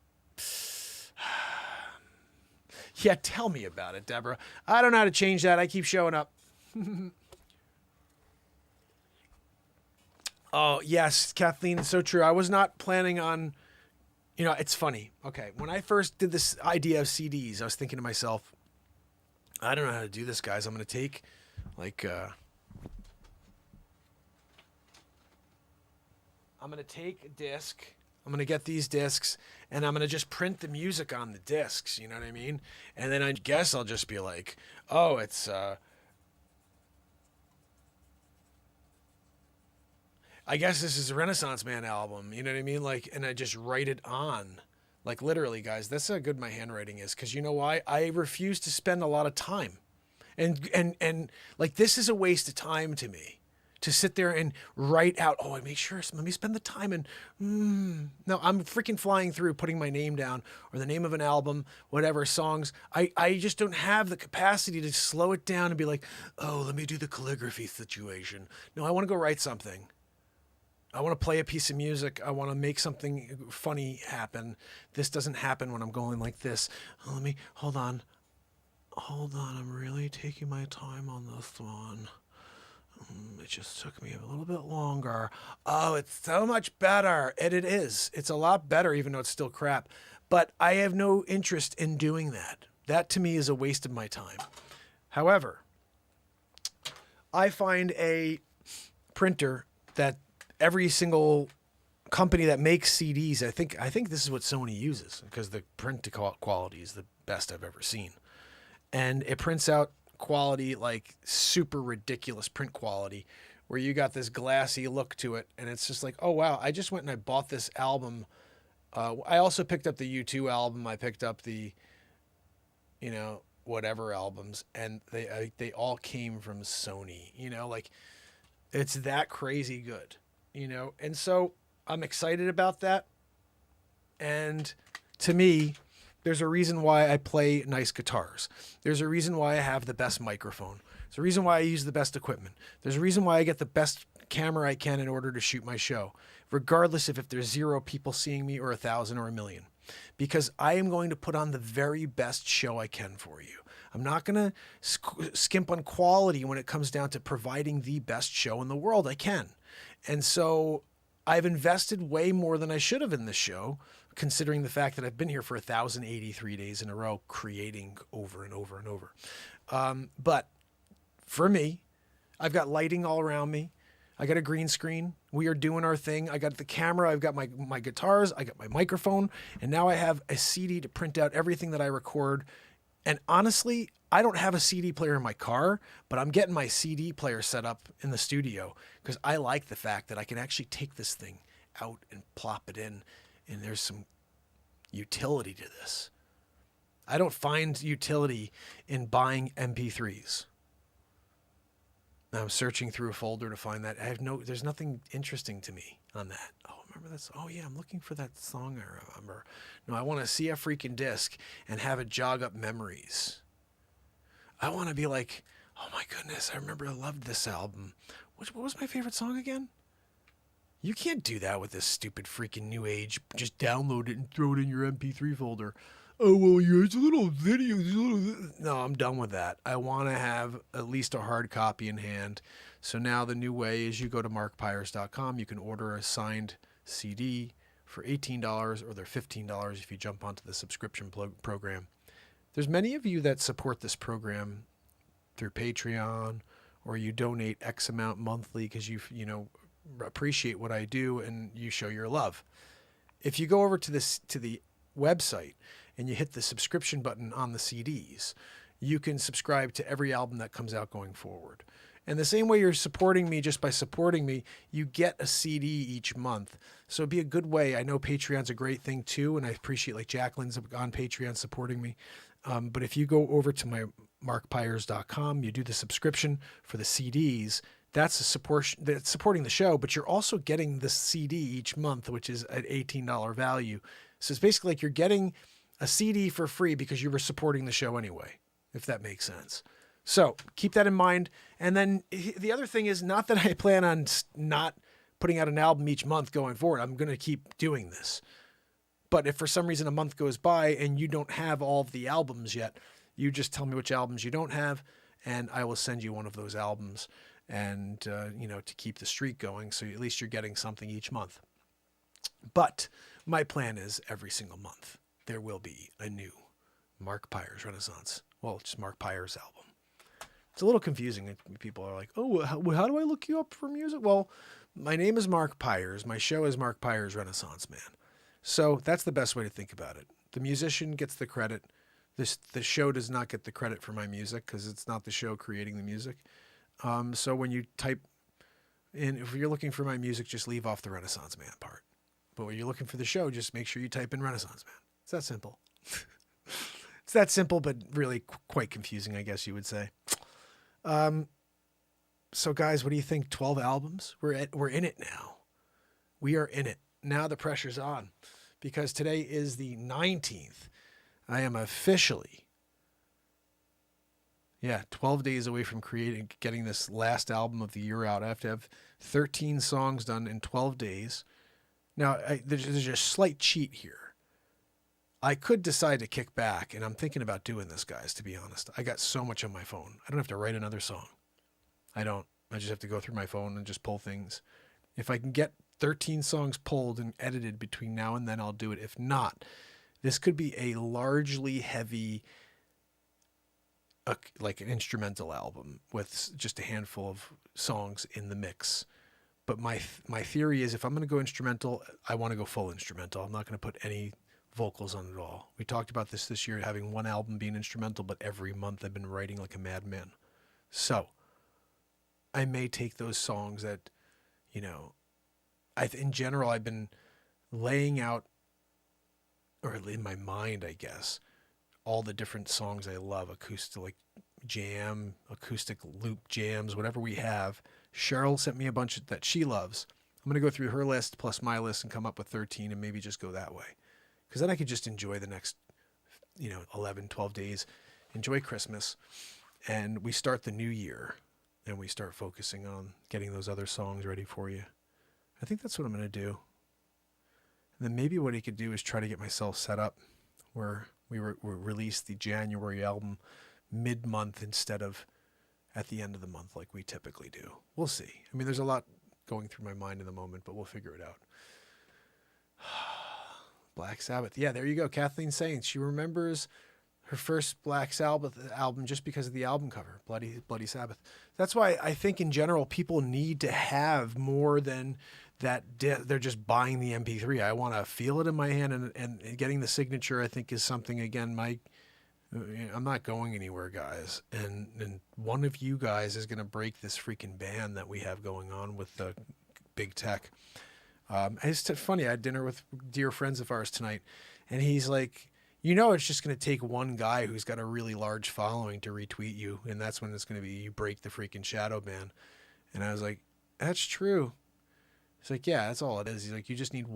Yeah, tell me about it, Deborah. I don't know how to change that. I keep showing up. Oh, yes, Kathleen, it's so true. I was not planning on, you know, it's funny. Okay, when I first did this idea of CDs, I was thinking to myself, I don't know how to do this, guys. I'm going to take, like, I'm going to take a disc. I'm going to get these discs, and I'm going to just print the music on the discs, you know what I mean? And then I guess I'll just be like, oh, it's, I guess this is a Renaissance Man album, you know what I mean? Like, and I just write it on. Like, literally, guys, that's how good my handwriting is. Because you know why? I refuse to spend a lot of time. And like, this is a waste of time to me. To sit there and write out, oh, I make sure, let me spend the time and, no, I'm freaking flying through, putting my name down or the name of an album, whatever, songs. I just don't have the capacity to slow it down and be like, oh, let me do the calligraphy situation. No, I want to go write something. I want to play a piece of music. I want to make something funny happen. This doesn't happen when I'm going like this. Oh, hold on. I'm really taking my time on this one. It just took me a little bit longer. Oh, it's so much better. And it is. It's a lot better, even though it's still crap. But I have no interest in doing that. That, to me, is a waste of my time. However, I find a printer that every single company that makes CDs, I think this is what Sony uses, because the print quality is the best I've ever seen. And it prints out quality, like super ridiculous print quality, where you got this glassy look to it, and it's just like, oh wow, I just went and I bought this album. I also picked up the U2 album. I picked up the, you know, whatever albums, and they all came from Sony. You know, like, it's that crazy good. You know, and so I'm excited about that. And to me, there's a reason why I play nice guitars. There's a reason why I have the best microphone. There's a reason why I use the best equipment. There's a reason why I get the best camera I can in order to shoot my show, regardless if there's 0 people seeing me or 1,000 or 1,000,000. Because I am going to put on the very best show I can for you. I'm not going to skimp on quality when it comes down to providing the best show in the world I can. And so I've invested way more than I should have in this show, considering the fact that I've been here for 1,083 days in a row, creating over and over and over. But for me, I've got lighting all around me. I got a green screen. We are doing our thing. I got the camera. I've got my guitars. I got my microphone. And now I have a CD to print out everything that I record. And honestly, I don't have a CD player in my car, but I'm getting my CD player set up in the studio because I like the fact that I can actually take this thing out and plop it in. And there's some utility to this. I don't find utility in buying MP3s. I'm searching through a folder to find that. There's nothing interesting to me on that. Oh, remember this? Oh yeah, I'm looking for that song I remember. No, I want to see a freaking disc and have it jog up memories. I want to be like, oh my goodness, I remember I loved this album. What was my favorite song again? You can't do that with this stupid freaking new age. Just download it and throw it in your MP3 folder. Oh, well, yeah, it's a little video. No, I'm done with that. I want to have at least a hard copy in hand. So now the new way is you go to markpires.com. You can order a signed CD for $18 or they're $15 if you jump onto the subscription program. There's many of you that support this program through Patreon or you donate X amount monthly because you appreciate what I do and you show your love. If you go over to the website and you hit the subscription button on the CDs, you can subscribe to every album that comes out going forward. And the same way you're supporting me just by supporting me, you get a CD each month. So it'd be a good way. I know Patreon's a great thing too, and I appreciate like Jacqueline's on Patreon supporting me. But if you go over to my markpires.com, you do the subscription for the CDs, that's supporting the show, but you're also getting the CD each month, which is at $18 value. So it's basically like you're getting a CD for free because you were supporting the show anyway, if that makes sense. So keep that in mind. And then the other thing is not that I plan on not putting out an album each month going forward. I'm going to keep doing this. But if for some reason a month goes by and you don't have all of the albums yet, you just tell me which albums you don't have, and I will send you one of those albums and, to keep the streak going. So at least you're getting something each month. But my plan is every single month there will be a new Mark Pires Renaissance. Well, just Mark Pires album. It's a little confusing. People are like, oh, how do I look you up for music? Well, my name is Mark Pires. My show is Mark Pires Renaissance Man. So that's the best way to think about it. The musician gets the credit. The show does not get the credit for my music because it's not the show creating the music. So when you type in, if you're looking for my music, just leave off the Renaissance Man part. But when you're looking for the show, just make sure you type in Renaissance Man. It's that simple. It's that simple, but really quite confusing, I guess you would say. So guys, what do you think? 12 albums? We're in it now. We are in it. Now the pressure's on because today is the 19th. I am officially, 12 days away from getting this last album of the year out. I have to have 13 songs done in 12 days. Now, there's a slight cheat here. I could decide to kick back, and I'm thinking about doing this, guys, to be honest. I got so much on my phone. I don't have to write another song. I don't. I just have to go through my phone and just pull things. If I can get 13 songs pulled and edited between now and then, I'll do it. If not, this could be a largely heavy, like an instrumental album with just a handful of songs in the mix. But my theory is if I'm going to go instrumental, I want to go full instrumental. I'm not going to put any vocals on it all. We talked about this year, having one album being instrumental, but every month I've been writing like a madman. So I may take those songs that, in general, I've been laying out, or in my mind, I guess, all the different songs I love, acoustic jam, acoustic loop jams, whatever we have. Cheryl sent me a bunch that she loves. I'm going to go through her list plus my list and come up with 13 and maybe just go that way. Because then I could just enjoy the next, 11, 12 days, enjoy Christmas, and we start the new year, and we start focusing on getting those other songs ready for you. I think that's what I'm going to do. And then maybe what I could do is try to get myself set up where we release the January album mid-month instead of at the end of the month like we typically do. We'll see. I mean, there's a lot going through my mind in the moment, but we'll figure it out. Black Sabbath. Yeah, there you go. Kathleen saying she remembers her first Black Sabbath album just because of the album cover, Bloody Sabbath. That's why I think in general people need to have more than that. They're just buying the MP3. I want to feel it in my hand, and getting the signature, I think, is something. Again, I'm not going anywhere, guys. And one of you guys is going to break this freaking ban that we have going on with the big tech. It's funny. I had dinner with dear friends of ours tonight, and he's like, it's just going to take one guy who's got a really large following to retweet you, and that's when it's going to be you break the freaking shadow ban. And I was like, that's true. He's like, yeah, that's all it is. He's like, you just need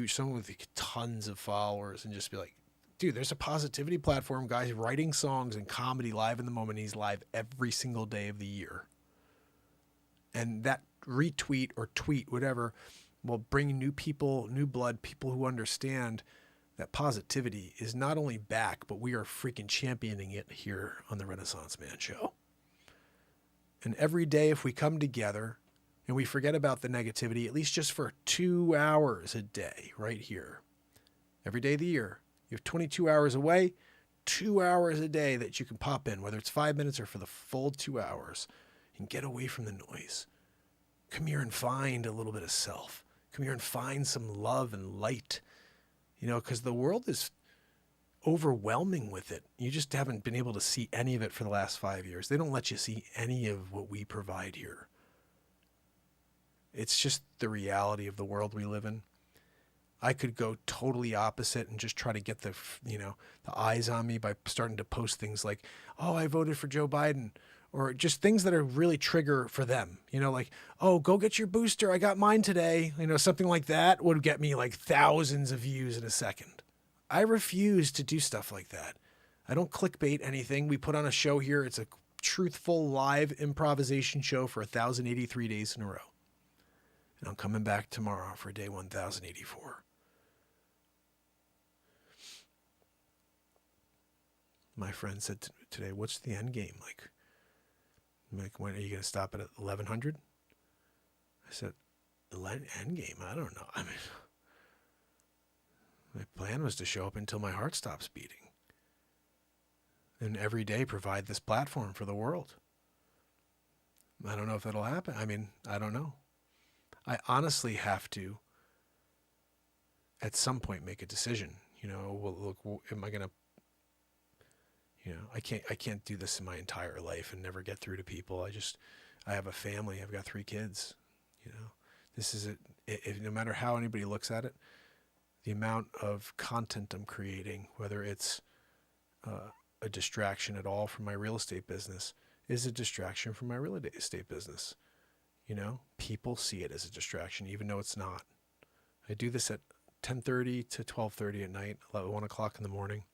someone with tons of followers, and just be like, dude, there's a positivity platform, guys, writing songs and comedy live in the moment. He's live every single day of the year. And that retweet or tweet, whatever, will bring new people, new blood, people who understand that positivity is not only back, but we are freaking championing it here on the Renaissance Man Show. And every day, if we come together and we forget about the negativity, at least just for 2 hours a day, right here, every day of the year, you have 22 hours away, 2 hours a day that you can pop in, whether it's 5 minutes or for the full 2 hours, and get away from the noise. Come here and find a little bit of self. Come here and find some love and light. Because the world is overwhelming with it. You just haven't been able to see any of it for the last 5 years. They don't let you see any of what we provide here. It's just the reality of the world we live in. I could go totally opposite and just try to get the eyes on me by starting to post things like, oh, I voted for Joe Biden, or just things that are really trigger for them, like, oh, go get your booster. I got mine today. Something like that would get me like thousands of views in a second. I refuse to do stuff like that. I don't clickbait anything. We put on a show here. It's a truthful live improvisation show for 1,083 days in a row. And I'm coming back tomorrow for day 1,084. My friend said today, what's the end game? Like, when are you going to stop it at 1,100? I said, end game? I don't know. I mean, my plan was to show up until my heart stops beating. And every day provide this platform for the world. I don't know if that'll happen. I mean, I don't know. I honestly have to, at some point, make a decision. Look, am I going to, I can't do this in my entire life and never get through to people. I have a family. I've got 3 kids. This is it. No matter how anybody looks at it, the amount of content I'm creating, whether it's a distraction at all from my real estate business, is a distraction from my real estate business. People see it as a distraction, even though it's not. I do this at 10:30 to 12:30 at night, 1 o'clock in the morning.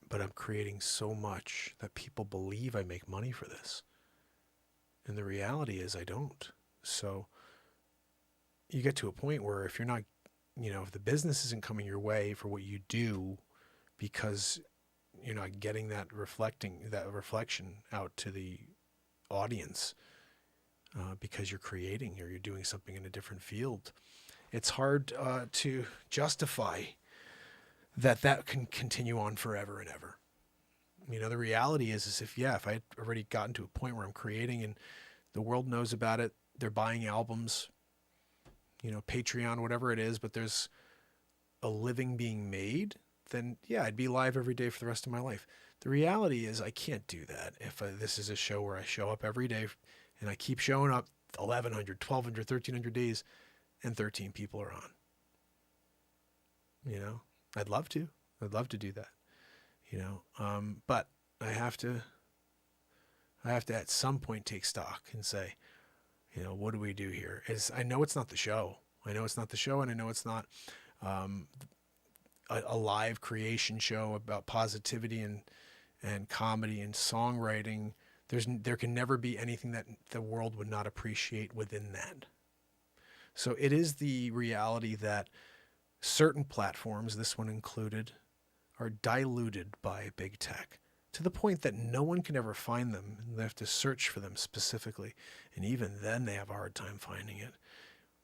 But I'm creating so much that people believe I make money for this. And the reality is I don't. So you get to a point where if you're not, if the business isn't coming your way for what you do, because you're not getting that reflection out to the audience, because you're creating or you're doing something in a different field, it's hard to justify that can continue on forever and ever. The reality is if I had already gotten to a point where I'm creating and the world knows about it, they're buying albums, Patreon, whatever it is, but there's a living being made, then yeah, I'd be live every day for the rest of my life. The reality is I can't do that. If this is a show where I show up every day and I keep showing up 1,100, 1,200, 1,300 days and 13 people are on, I'd love to do that, but I have to at some point take stock and say, what do we do here? I know it's not the show. And I know it's not a live creation show about positivity and comedy and songwriting. There can never be anything that the world would not appreciate within that. So it is the reality that certain platforms, this one included, are diluted by big tech to the point that no one can ever find them. They have to search for them specifically. And even then they have a hard time finding it.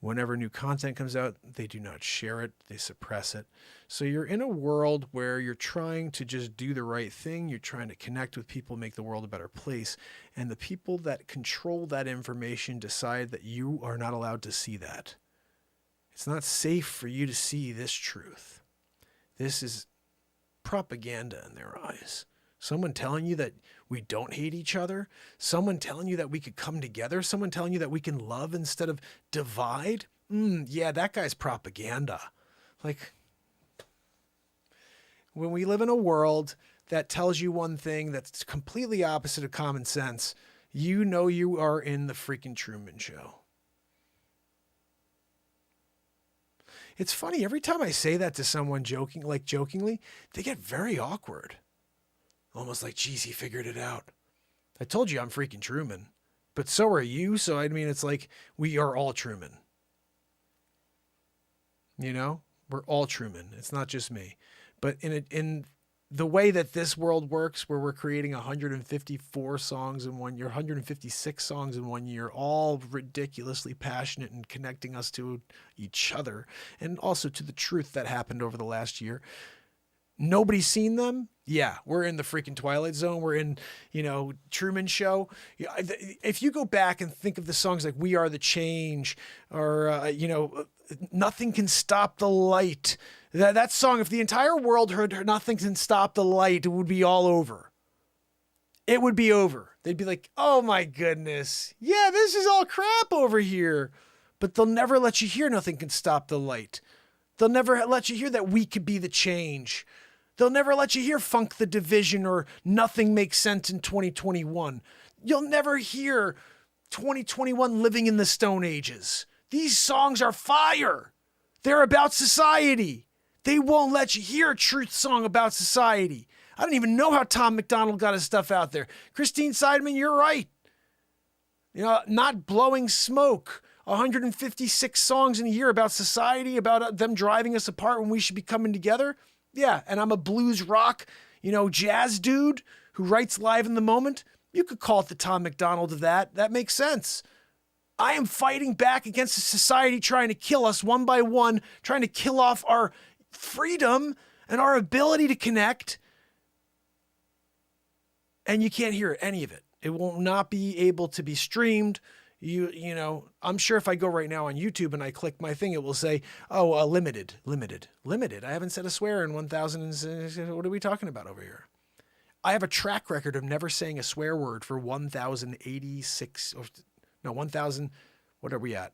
Whenever new content comes out, they do not share it. They suppress it. So you're in a world where you're trying to just do the right thing. You're trying to connect with people, make the world a better place. And the people that control that information decide that you are not allowed to see that. It's not safe for you to see this truth. This is propaganda in their eyes. Someone telling you that we don't hate each other. Someone telling you that we could come together. Someone telling you that we can love instead of divide. Yeah, that guy's propaganda. Like, when we live in a world that tells you one thing that's completely opposite of common sense, you know you are in the freaking Truman Show. It's funny, every time I say that to someone jokingly, they get very awkward. Almost like, geez, he figured it out. I told you I'm freaking Truman, but so are you. So, I mean, it's like we are all Truman. You know, we're all Truman. It's not just me. But in the way that this world works, where we're creating 154 songs in 1 year, 156 songs in 1 year, all ridiculously passionate and connecting us to each other and also to the truth that happened over the last year. Nobody's seen them. Yeah, we're in the freaking Twilight Zone. We're in, Truman Show. If you go back and think of the songs like We Are the Change or, Nothing Can Stop the Light. That song, if the entire world heard Nothing Can Stop the Light, it would be all over. It would be over. They'd be like, oh my goodness. Yeah, this is all crap over here. But they'll never let you hear Nothing Can Stop the Light. They'll never let you hear that We Could Be the Change. They'll never let you hear Funk the Division or Nothing Makes Sense in 2021. You'll never hear 2021 Living in the Stone Ages. These songs are fire. They're about society. They won't let you hear a truth song about society. I don't even know how Tom McDonald got his stuff out there. Christine Seidman, you're right. Not blowing smoke. 156 songs in a year about society, about them driving us apart when we should be coming together. Yeah, and I'm a blues rock, jazz dude who writes live in the moment. You could call it the Tom McDonald of that. That makes sense. I am fighting back against a society trying to kill us one by one, trying to kill off our freedom and our ability to connect. And you can't hear any of it. It will not be able to be streamed. I'm sure if I go right now on YouTube and I click my thing, it will say, limited. I haven't said a swear in 1,000. What are we talking about over here? I have a track record of never saying a swear word for 1,086, 1,000. What are we at?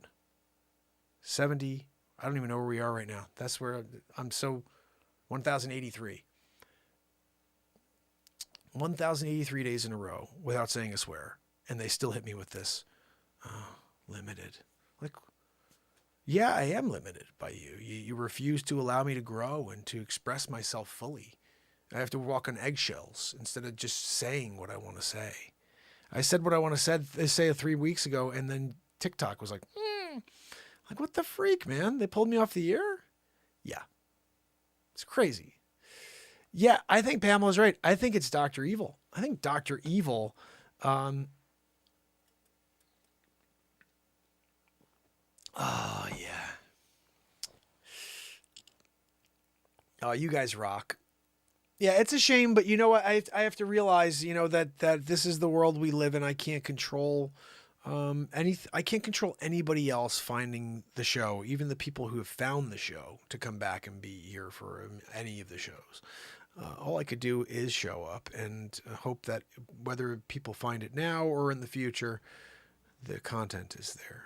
70. I don't even know where we are right now. That's where I'm 1,083. 1,083 days in a row without saying a swear. And they still hit me with this. Oh, limited. Like, yeah, I am limited by you. You refuse to allow me to grow and to express myself fully. I have to walk on eggshells instead of just saying what I want to say. I said what I want to say 3 weeks ago, and then TikTok was like, like, what the freak, man? They pulled me off the air? Yeah. It's crazy. Yeah, I think Pamela's right. I think it's Dr. Evil. I think Dr. Evil, oh, yeah. Oh, you guys rock. Yeah, it's a shame, but you know what? I have to realize, that this is the world we live in. I can't control I can't control anybody else finding the show, even the people who have found the show to come back and be here for any of the shows. All I could do is show up and hope that whether people find it now or in the future, the content is there.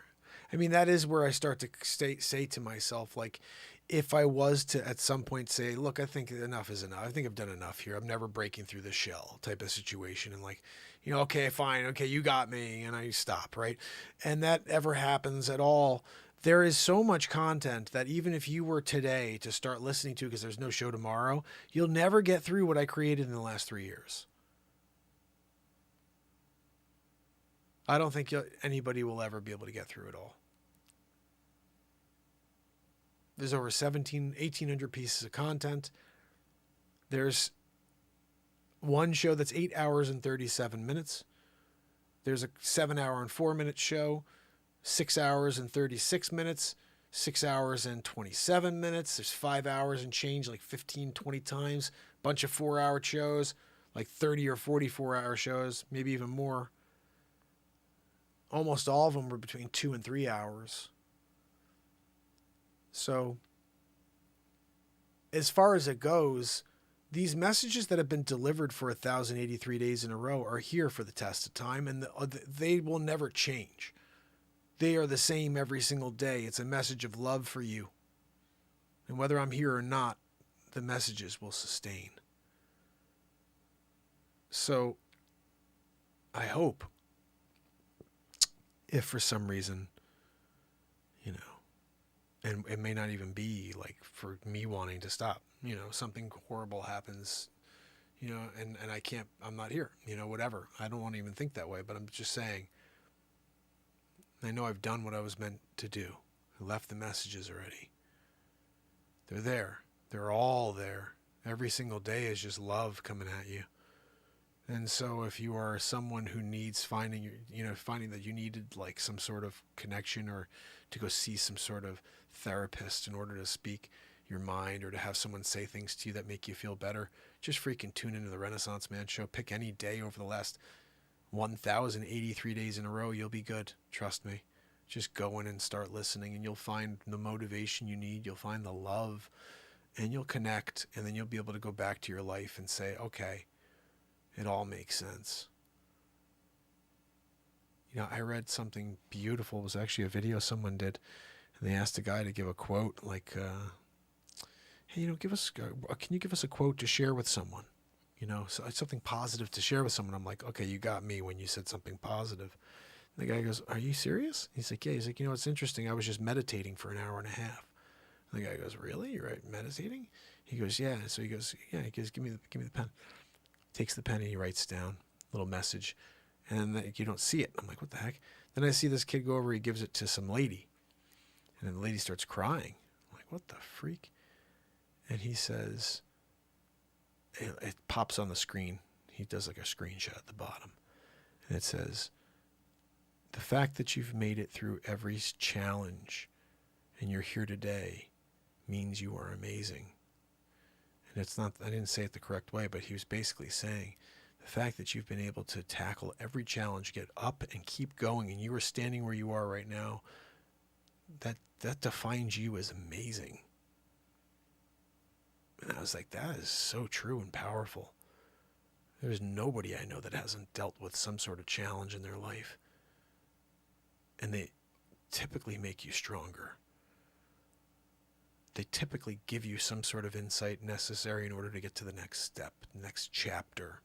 I mean, that is where I start to say to myself, like, if I was to at some point say, look, I think enough is enough. I think I've done enough here. I'm never breaking through the shell type of situation. And like, okay, fine. Okay, you got me. And I stop, right? And that ever happens at all. There is so much content that even if you were today to start listening to, because there's no show tomorrow, you'll never get through what I created in the last 3 years. I don't think anybody will ever be able to get through it all. There's over 1,800 pieces of content. There's one show that's 8 hours and 37 minutes. There's a 7 hour and 4 minute show, 6 hours and 36 minutes, 6 hours and 27 minutes. There's 5 hours and change, like 15, 20 times. Bunch of 4 hour shows, like 30 or 44 hour shows, maybe even more. Almost all of them were between 2 and 3 hours. So, as far as it goes, these messages that have been delivered for 1,083 days in a row are here for the test of time, and they will never change. They are the same every single day. It's a message of love for you. And whether I'm here or not, the messages will sustain. So, I hope, if for some reason, you know, and it may not even be like for me wanting to stop, you know, something horrible happens, you know, and I'm not here, you know, whatever. I don't want to even think that way, but I'm just saying, I know I've done what I was meant to do. I left the messages already. They're there. They're all there. Every single day is just love coming at you. And so if you are someone who needs finding that you needed like some sort of connection or to go see some sort of therapist in order to speak your mind or to have someone say things to you that make you feel better, just freaking tune into the Renaissance Man Show. Pick any day over the last 1,083 days in a row. You'll be good. Trust me. Just go in and start listening and you'll find the motivation you need. You'll find the love and you'll connect, and then you'll be able to go back to your life and say, okay, it all makes sense. You know, I read something beautiful. It was actually a video someone did, and they asked a guy to give a quote like, hey, you know, can you give us a quote to share with someone? You know, so it's something positive to share with someone. I'm like, okay, you got me when you said something positive. And the guy goes, are you serious? He's like, yeah. He's like, you know, it's interesting. I was just meditating for an hour and a half. And the guy goes, really? You're right, meditating? He goes, yeah. So he goes, yeah. He goes, give me the pen. Takes the pen and he writes down a little message, and then you don't see it. I'm like, what the heck? Then I see this kid go over. He gives it to some lady, and then the lady starts crying. I'm like, what the freak? And he says, it pops on the screen. He does like a screenshot at the bottom, and it says, the fact that you've made it through every challenge and you're here today means you are amazing. And it's not, I didn't say it the correct way, but he was basically saying the fact that you've been able to tackle every challenge, get up and keep going, and you are standing where you are right now, that defines you as amazing. And I was like, that is so true and powerful. There's nobody I know that hasn't dealt with some sort of challenge in their life. And they typically make you stronger. They typically give you some sort of insight necessary in order to get to the next step, next chapter.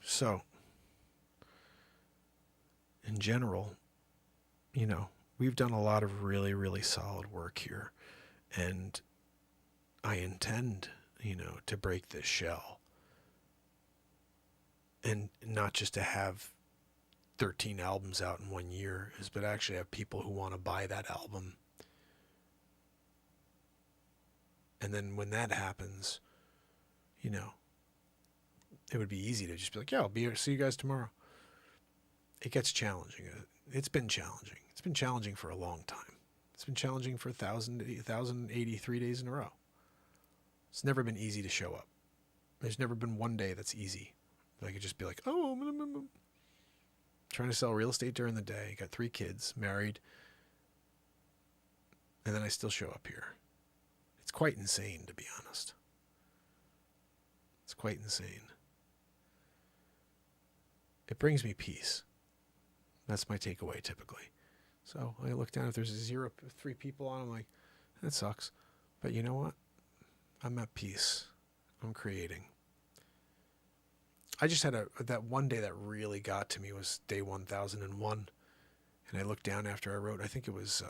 So, in general, you know, we've done a lot of really, really solid work here. And I intend, you know, to break this shell. And not just to have 13 albums out in 1 year, but actually have people who want to buy that album. And then when that happens, you know, it would be easy to just be like, yeah, I'll be here, see you guys tomorrow. It gets challenging. It's been challenging. It's been challenging for a long time. It's been challenging for 1,083 days in a row. It's never been easy to show up. There's never been one day that's easy. I could just be like, oh, I'm trying to sell real estate during the day, got 3 kids, married, and then I still show up here. It's quite insane, to be honest. It's quite insane. It brings me peace. That's my takeaway typically. So I look down, if there's 3 people on, I'm like, that sucks. But you know what? I'm at peace. I'm creating. I just had that one day that really got to me was day 1001. And I looked down after I wrote, I think it was,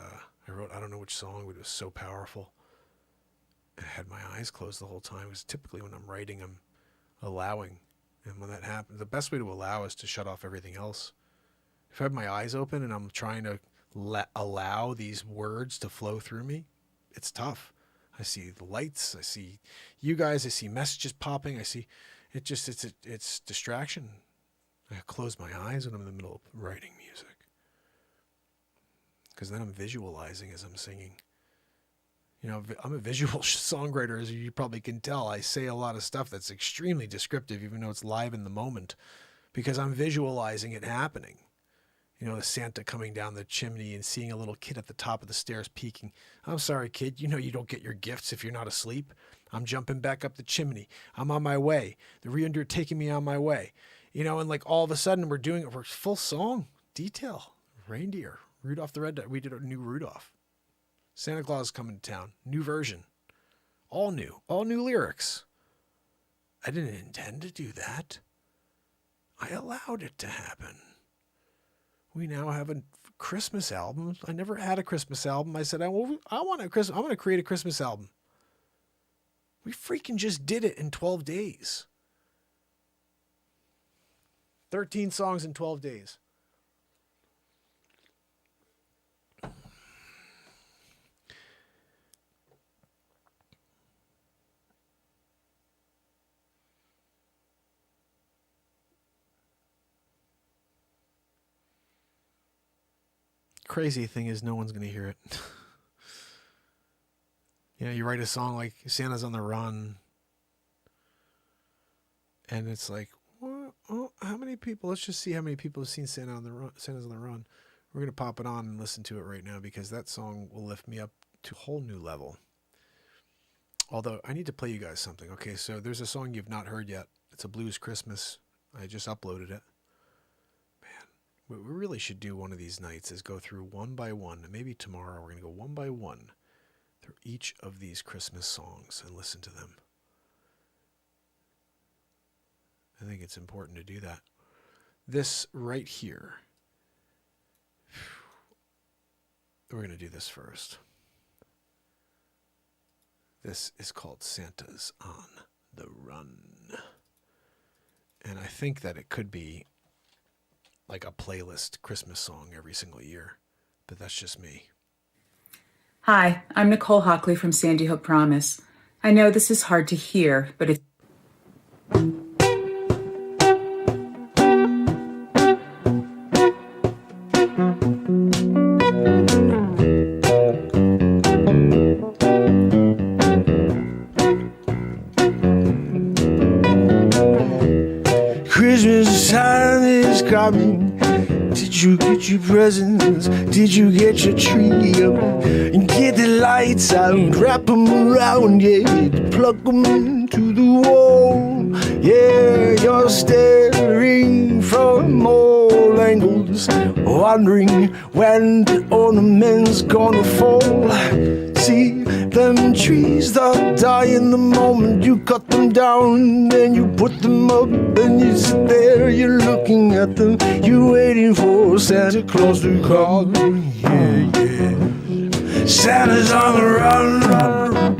I don't know which song, but it was so powerful. I had my eyes closed the whole time. Because typically when I'm writing, I'm allowing. And when that happens, the best way to allow is to shut off everything else. If I have my eyes open and I'm trying to allow these words to flow through me, it's tough. I see the lights. I see you guys. I see messages popping. I see it's distraction. I close my eyes when I'm in the middle of writing music, because then I'm visualizing as I'm singing. You know, I'm a visual songwriter, as you probably can tell. I say a lot of stuff that's extremely descriptive, even though it's live in the moment, because I'm visualizing it happening. You know, the Santa coming down the chimney and seeing a little kid at the top of the stairs peeking. I'm sorry, kid. You know you don't get your gifts if you're not asleep. I'm jumping back up the chimney. I'm on my way. The reindeer taking me on my way. You know, and like all of a sudden we're full song, detail, reindeer, Rudolph the Red. We did a new Rudolph. Santa Claus is coming to town. New version. All new lyrics. I didn't intend to do that. I allowed it to happen. We now have a Christmas album. I never had a Christmas album. I said, I want I'm going to create a Christmas album. We freaking just did it in 12 days. 13 songs in 12 days. Crazy thing is, no one's going to hear it. You know, you write a song like Santa's on the Run, and it's like, well, oh, how many people? Let's just see how many people have seen Santa's on the Run. We're going to pop it on and listen to it right now, because that song will lift me up to a whole new level. Although, I need to play you guys something. Okay, so there's a song you've not heard yet. It's a Blues Christmas. I just uploaded it. What we really should do one of these nights is go through one by one. Maybe tomorrow we're going to go one by one through each of these Christmas songs and listen to them. I think it's important to do that. This right here. We're going to do this first. This is called Santa's on the Run. And I think that it could be like a playlist Christmas song every single year, but that's just me. Hi, I'm Nicole Hockley from Sandy Hook Promise. I know this is hard to hear, but it's Christmas time is coming. Did you get your presents? Did you get your tree up? And get the lights out, wrap them around, yeah, plug them into the wall. Yeah, you're staring from all angles, wondering when the ornament's gonna fall. See them trees that die in the moment you cut them down, then you put them up, and you sit there, you're looking at them, you're waiting for Santa Claus to come. Yeah, yeah. Santa's on the run, run,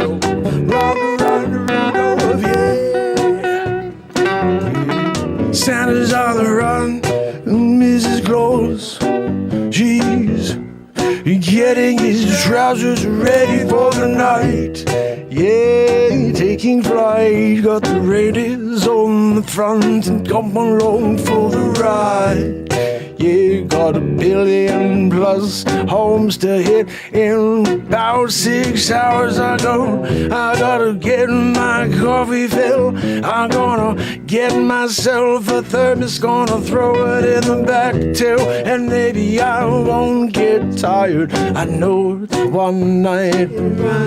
run, run, run, yeah. Santa's on the run, Mrs. Claus, she's getting his trousers ready for the night. Yeah, taking flight, got the reindeers on the front and come along for the ride. Yeah, got 1 billion plus homes to hit in about 6 hours. I gotta get my coffee filled. I'm gonna get myself a thermos, gonna throw it in the back too, and maybe I won't get tired. I know it's one night.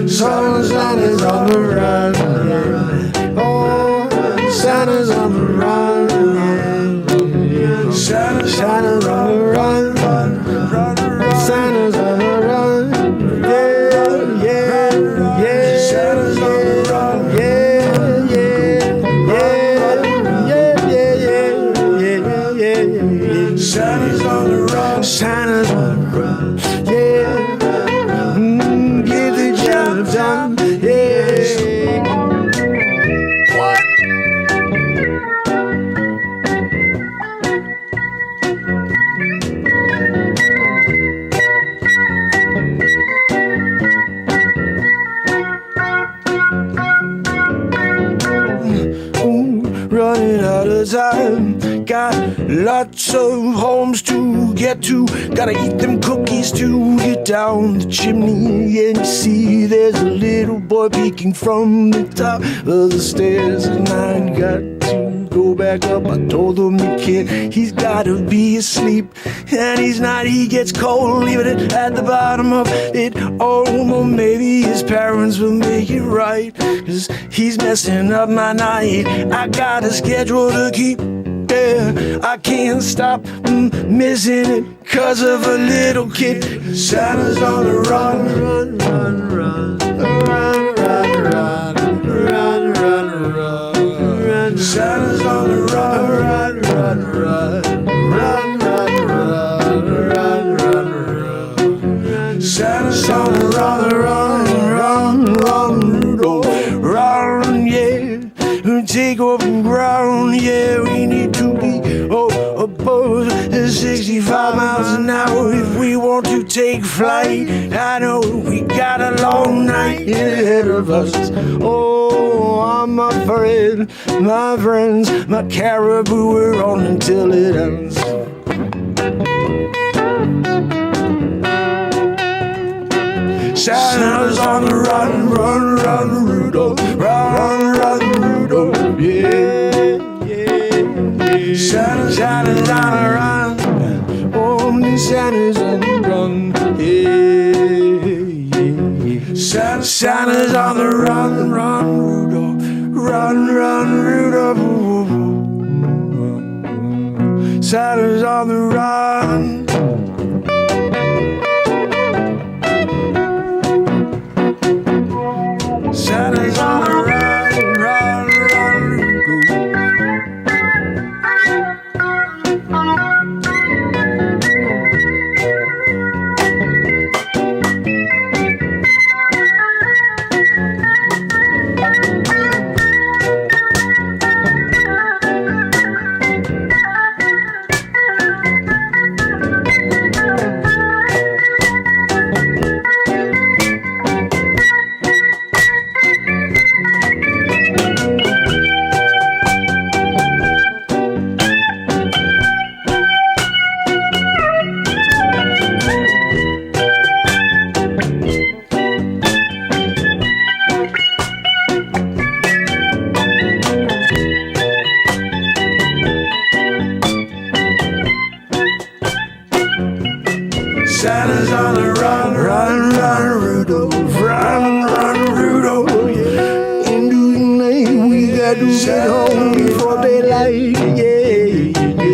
Santa's on the run. Oh, Santa's on the run. Santa's on the run. Santa's on the run. Yeah, yeah, yeah. Santa's on the run. Yeah, yeah, yeah, yeah. Santa's on the run. Santa's on the run. Yeah. Get the job done. Yeah. What? running out of time. Got lots of homes to get to, gotta eat them cookies to get down the chimney. And you see there's a little boy peeking from the top of the stairs, and I got to go back up. I told him he can't, he's gotta be asleep, and he's not, he gets cold leaving it at the bottom of it. Oh, well, maybe his parents will make it right, 'cause he's messing up my night. I got a schedule to keep, yeah, I can't stop missing it 'cause of a little kid. Santa's on the run, run, run, run, run, run, run, run, run, run. Santa's on the run, run, run, run, run, run, run, run, run, run. Santa's on the run, run, run, run, Rudolph, run, yeah. Take over ground, yeah. We need to be above 65 miles an hour if we want to take flight. I know we got a long night ahead of us. Oh, I'm afraid, my friends, my caribou are on until it ends. Santa's on the run, run, run, Rudolph, run, run, Rudolph, yeah, yeah, yeah. Santa's on the run, oh, Santa's on the run, yeah, yeah, yeah. Santa's on the run, run, Rudolph, run, run, Rudolph. Santa's on the run. Santa's on the run, run, run, Santa's on the run, run, run, Rudolph, run, run, Rudolph, yeah. Into the night, we got to get home before daylight, yeah, yeah,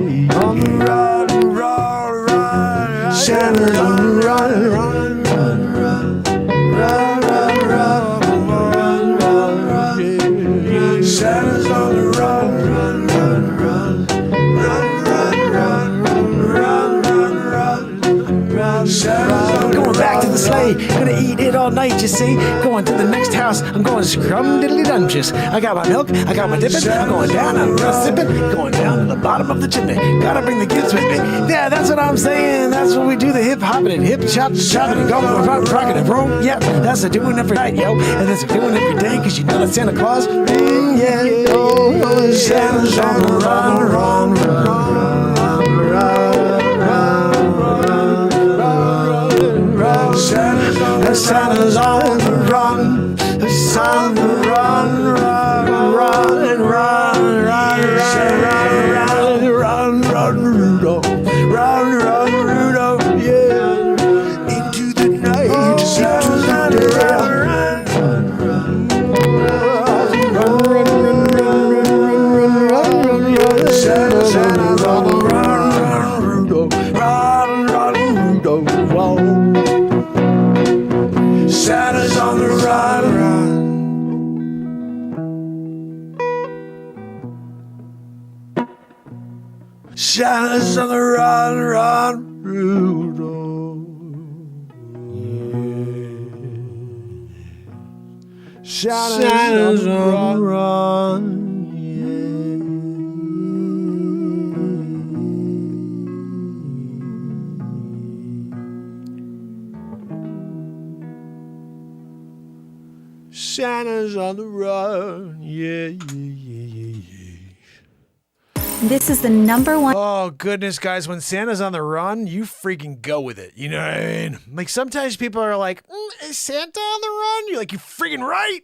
yeah. On the run, run, run, Santa's on the run, run, run, run, run, run, run, run, run, yeah. Santa's on the run, run, run, run, run, run, run, run, run, run. I'm going back to the sleigh, gonna eat it all night, you see. Going to the next house, I'm going scrum diddly dumptious. I got my milk, I got my dipping, I'm going down, I'm gonna sip it, going down to the bottom of the chimney. Gotta bring the kids with me. Yeah, that's what I'm saying. That's what we do, the hip hopping and hip chopping and going rocking and roll. Yeah, that's a doing every night, yo. And that's a doing every day, cause you know that Santa Claus. Yeah, oh, Santa's on the run, run, run, run, run. Santa's on the run, Santa's on the run, run, run, and run, run, run, run, run, run, Rudolph, run, run, Rudolph, yeah, into the night, into the run, run, run, Santa's on the run, run, Rudolph, run, run, Rudolph, whoa. Santa's on the run, run. Santa's on the run, run, Rudolph. Yeah. Santa's on the run, yeah. Santa's on the run. Yeah, yeah, yeah, yeah, yeah. This is the #1. Oh, goodness, guys. When Santa's on the run, you freaking go with it. You know what I mean? Like, sometimes people are like, is Santa on the run? You're like, you freaking right.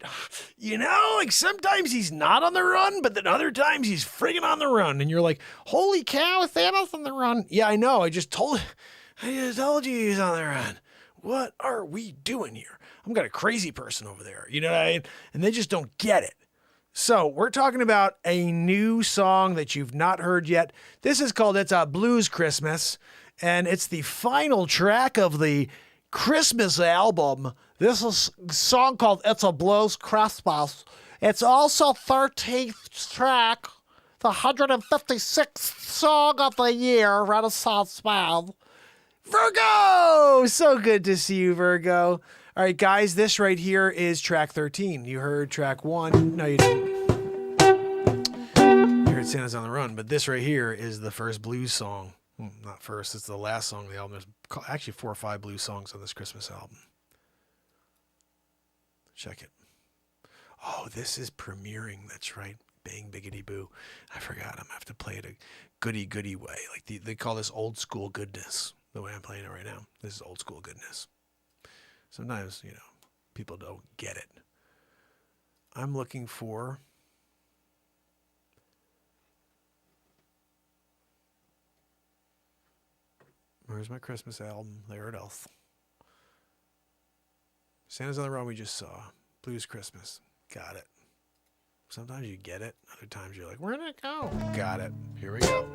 You know, like, sometimes he's not on the run, but then other times he's freaking on the run. And you're like, holy cow, Santa's on the run. Yeah, I know. I just told you he's on the run. What are we doing here? I've got a crazy person over there. You know what I mean? And they just don't get it. So we're talking about a new song that you've not heard yet. This is called It's a Blues Christmas, and it's the final track of the Christmas album. This is a song called It's a Blues Christmas. It's also 13th track, the 156th song of the year, Renaissance Man. Virgo! So good to see you, Virgo. All right, guys, this right here is track 13. You heard track 1. No, you didn't. You heard Santa's on the Run, but this right here is the first blues song. Well, not first, it's the last song of the album. There's actually 4 or 5 blues songs on this Christmas album. Check it. Oh, this is premiering. That's right. Bang, biggity boo. I forgot. I'm going to have to play it a goody way. Like they call this old school goodness, the way I'm playing it right now. This is old school goodness. Sometimes, you know, people don't get it. I'm looking for... Where's my Christmas album? There it is. Santa's on the Run we just saw. Blues Christmas. Got it. Sometimes you get it. Other times you're like, where'd it go? Got it. Here we go.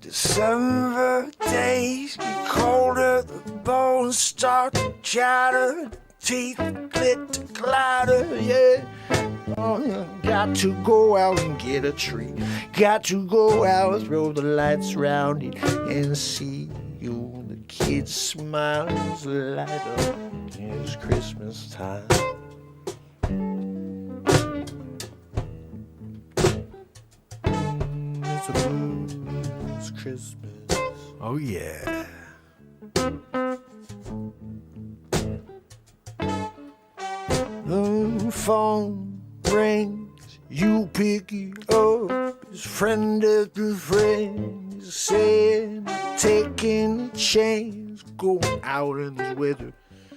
December days get colder, the bones start to chatter, teeth glitter, clatter, yeah. Oh, got to go out and get a tree. Got to go out and throw the lights around it and see you. The kids' smiles light up. It's Christmas time. It's a blues Christmas. Oh, yeah. The phone rings, you pick it up. His friend after friend is saying, taking a chance, going out in this weather.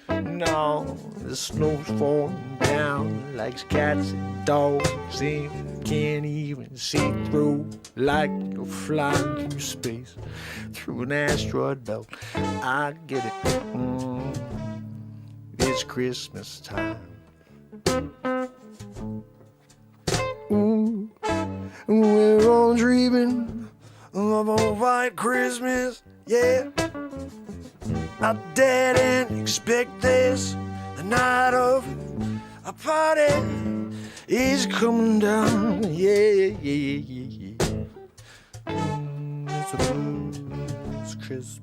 No, the snow's falling down like cats and dogs, and can't even see through like you're flying through space, through an asteroid belt. I get it. It's Christmas time. Ooh, we're all dreaming of a white Christmas, yeah. I didn't expect this. The night of a party is coming down, yeah, yeah, yeah, yeah. It's a blues Christmas.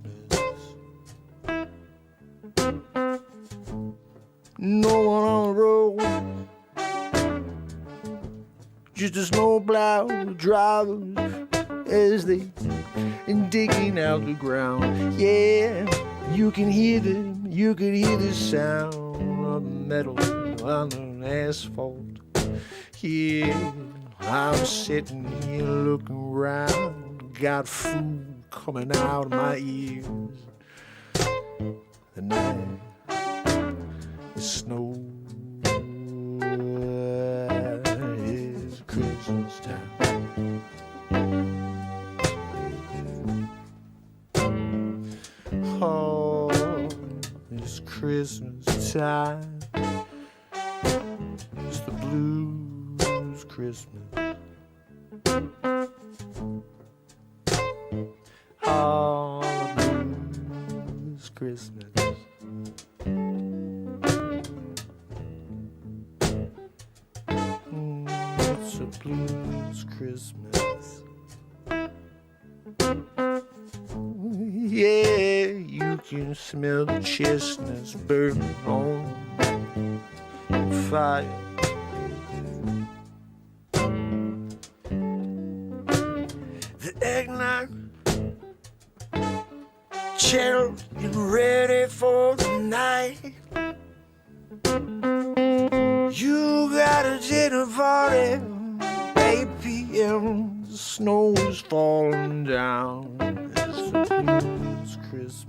No one on the road, just a snowplow drivers as they digging out the ground. Yeah, you can hear them, you can hear the sound of metal on the asphalt. Yeah, I'm sitting here looking around, got food coming out of my ears. The night is snow. It's Christmas time. Oh, it's Christmas time. It's the blues Christmas. Oh, the blues Christmas. It's a blues Christmas. Yeah, you can smell the chestnuts burning on fire. The eggnog chilled and ready for the night. snow's falling down. It's a blues Christmas.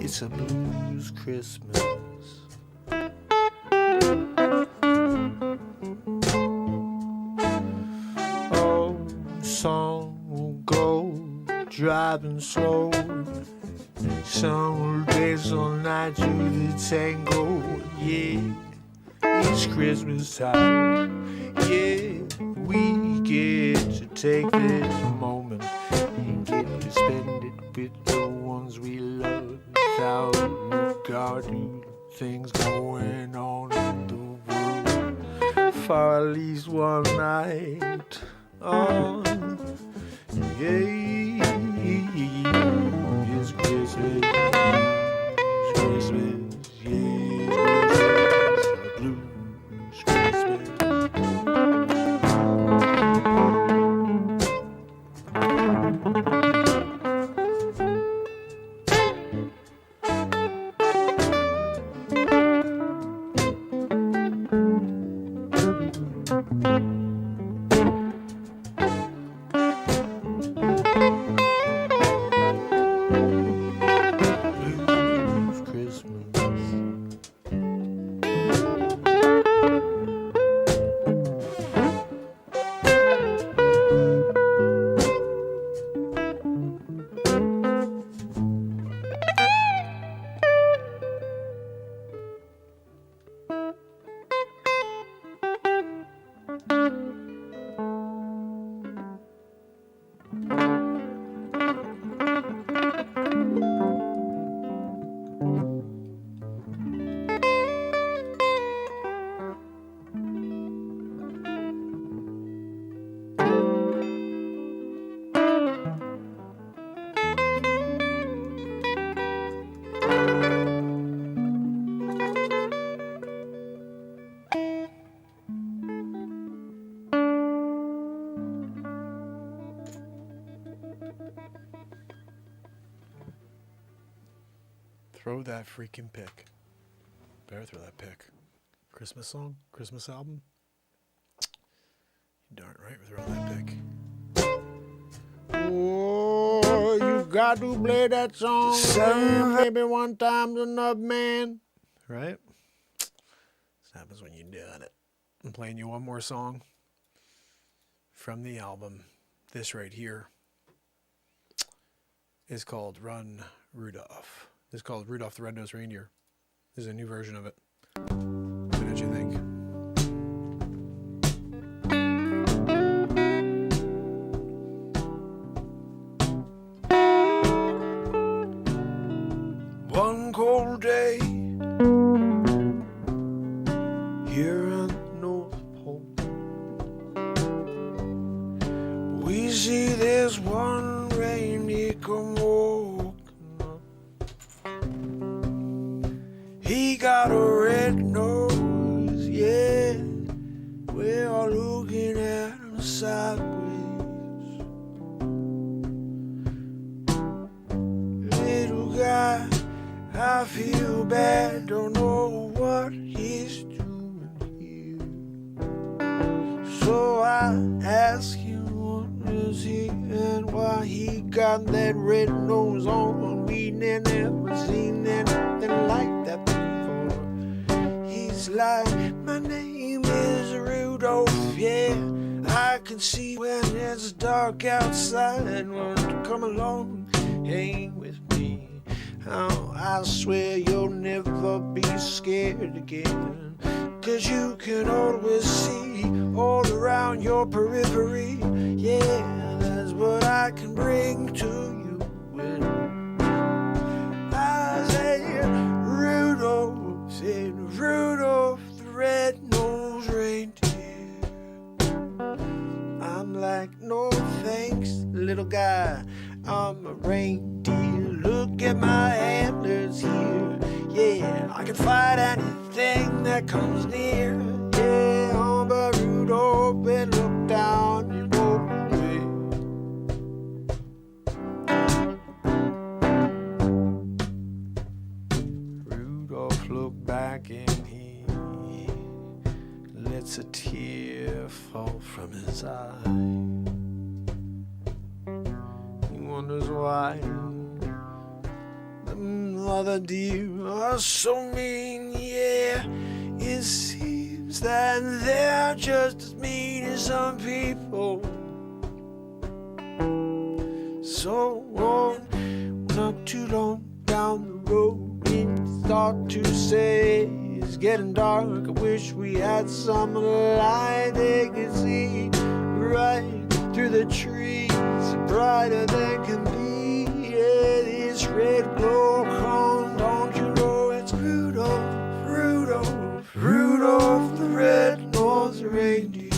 It's a blues Christmas. Oh, some will go driving slow. Some will dance all night to the tango. Yeah, it's Christmas time. Yeah, we get to take this moment and get to spend it with the ones we love. Without regard to things going on in the world for at least one night. Oh, yeah, it's Christmas, Christmas, yeah, it's a blues Christmas. Blues Christmas. Throw that freaking pick. Better throw that pick. Christmas song? Christmas album? You darn right we're throwing that pick. Oh, you got to play that song again, maybe one time's enough, man. Right? This happens when you're doing it. I'm playing you one more song from the album. This right here is called Run Rudolph. This is called Rudolph the Red-Nosed Reindeer. This is a new version of it. What did you think? One cold day here at the North Pole, we see this one reindeer come walking up. He got a red nose, yeah. We're all looking at him sideways. Little guy, I feel bad, don't know what he's doing here. So I ask him what is he and why he got that red nose on. We never seen anything like that before. He's like, my name is Rudolph, yeah. I can see when it's dark outside. Won't you come along, hang with me? Oh, I swear you'll never be scared again, 'cause you can always see all around your periphery. Yeah, that's what I can bring to you when I say Rudolph, said get my antlers here. Yeah, I can fight anything that comes near. Yeah, on by Rudolph and look down your boat way. Rudolph looked back and he lets a tear fall from his eye. He wonders why the mother deer are so mean. Yeah, it seems that they're just as mean as some people. So not too long down the road, we start to say it's getting dark. I wish we had some light they could see right through the trees, brighter than can be. Yeah, this red glow come, don't you know it's Rudolph, Rudolph, Rudolph the red-nosed reindeer.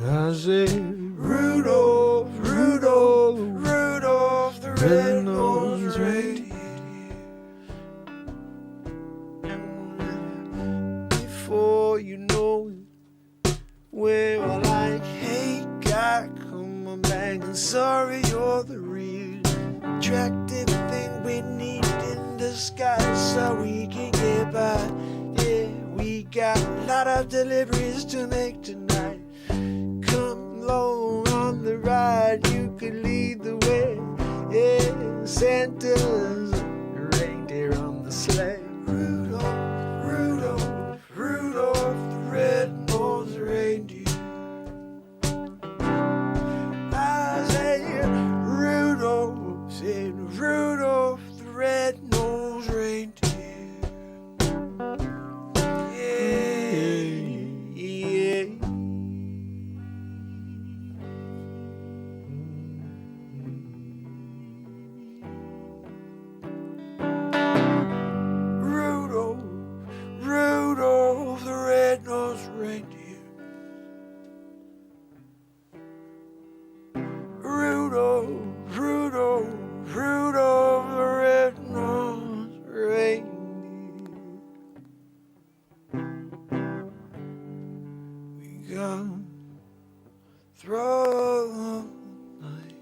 I say Rudolph, Rudolph, Rudolph the red-nosed reindeer. Before you know it, well, like, hey, guy, come on back, and sorry you're the real attractive thing we need in disguise so we can get by. Yeah, we got a lot of deliveries to make tonight. Come along on the ride, you could lead the way. Yeah, Santa's reindeer on the sleigh. Rudolph, Rudolph, Rudolph the red-nosed reindeer. I say Rudolph, said Rudolph the red-nosed reindeer. Yeah, yeah. Rudolph, Rudolph the red-nosed reindeer. Rudolph, Rudolph, Rudolph the red-nosed reindeer. We gone through the night.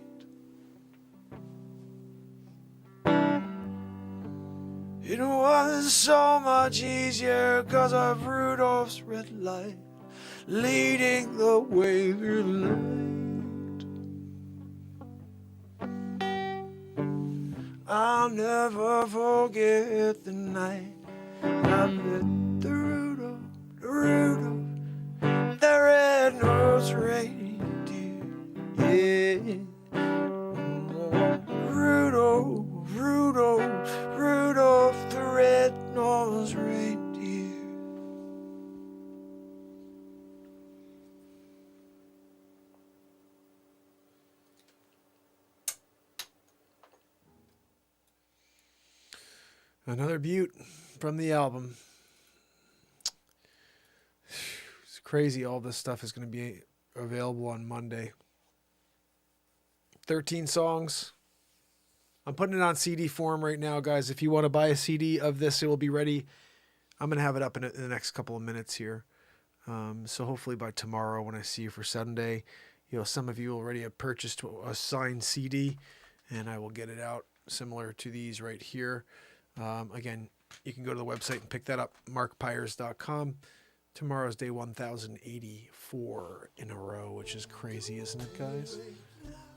It was so much easier 'cause of Rudolph's red light leading the way through the night. I'll never forget the night I met the Rudolph, the red-nosed reindeer. Yeah. Rudolph, Rudolph, Rudolph the red-nosed reindeer. Another Butte from the album. It's crazy all this stuff is going to be available on Monday. 13 songs. I'm putting it on CD form right now, guys. If you want to buy a CD of this, it will be ready. I'm going to have it up in the next couple of minutes here. So hopefully by tomorrow when I see you for Sunday, some of you already have purchased a signed CD, and I will get it out similar to these right here. Again, you can go to the website and pick that up, markpires.com. Tomorrow's day 1084 in a row, which is crazy, isn't it, guys?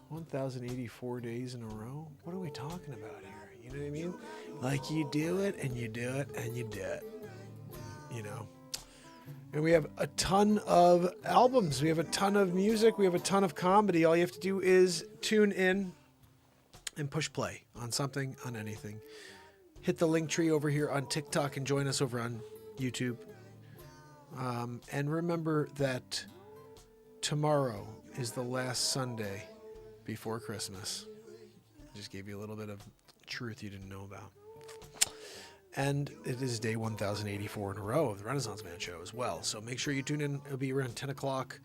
1084 days in a row? What are we talking about here? You know what I mean? Like, you do it, and you do it, and you do it. And we have a ton of albums. We have a ton of music. We have a ton of comedy. All you have to do is tune in and push play on something, on anything. Hit the link tree over here on TikTok and join us over on YouTube. And remember that tomorrow is the last Sunday before Christmas. I just gave you a little bit of truth you didn't know about. And it is day 1084 in a row of the Renaissance Man Show as well. So make sure you tune in. It'll be around 10 o'clock,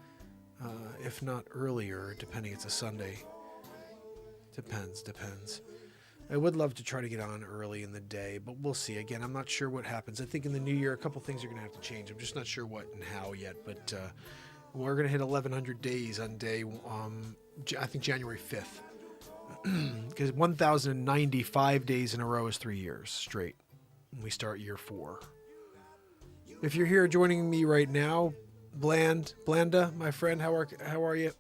if not earlier, depending. It's a Sunday. Depends. I would love to try to get on early in the day, but we'll see. Again, I'm not sure what happens. I think in the new year, a couple things are going to have to change. I'm just not sure what and how yet, but we're going to hit 1,100 days on day, I think January 5th. Because 1,095 days in a row is 3 years straight. We start year 4. If you're here joining me right now, Blanda, my friend, how are you?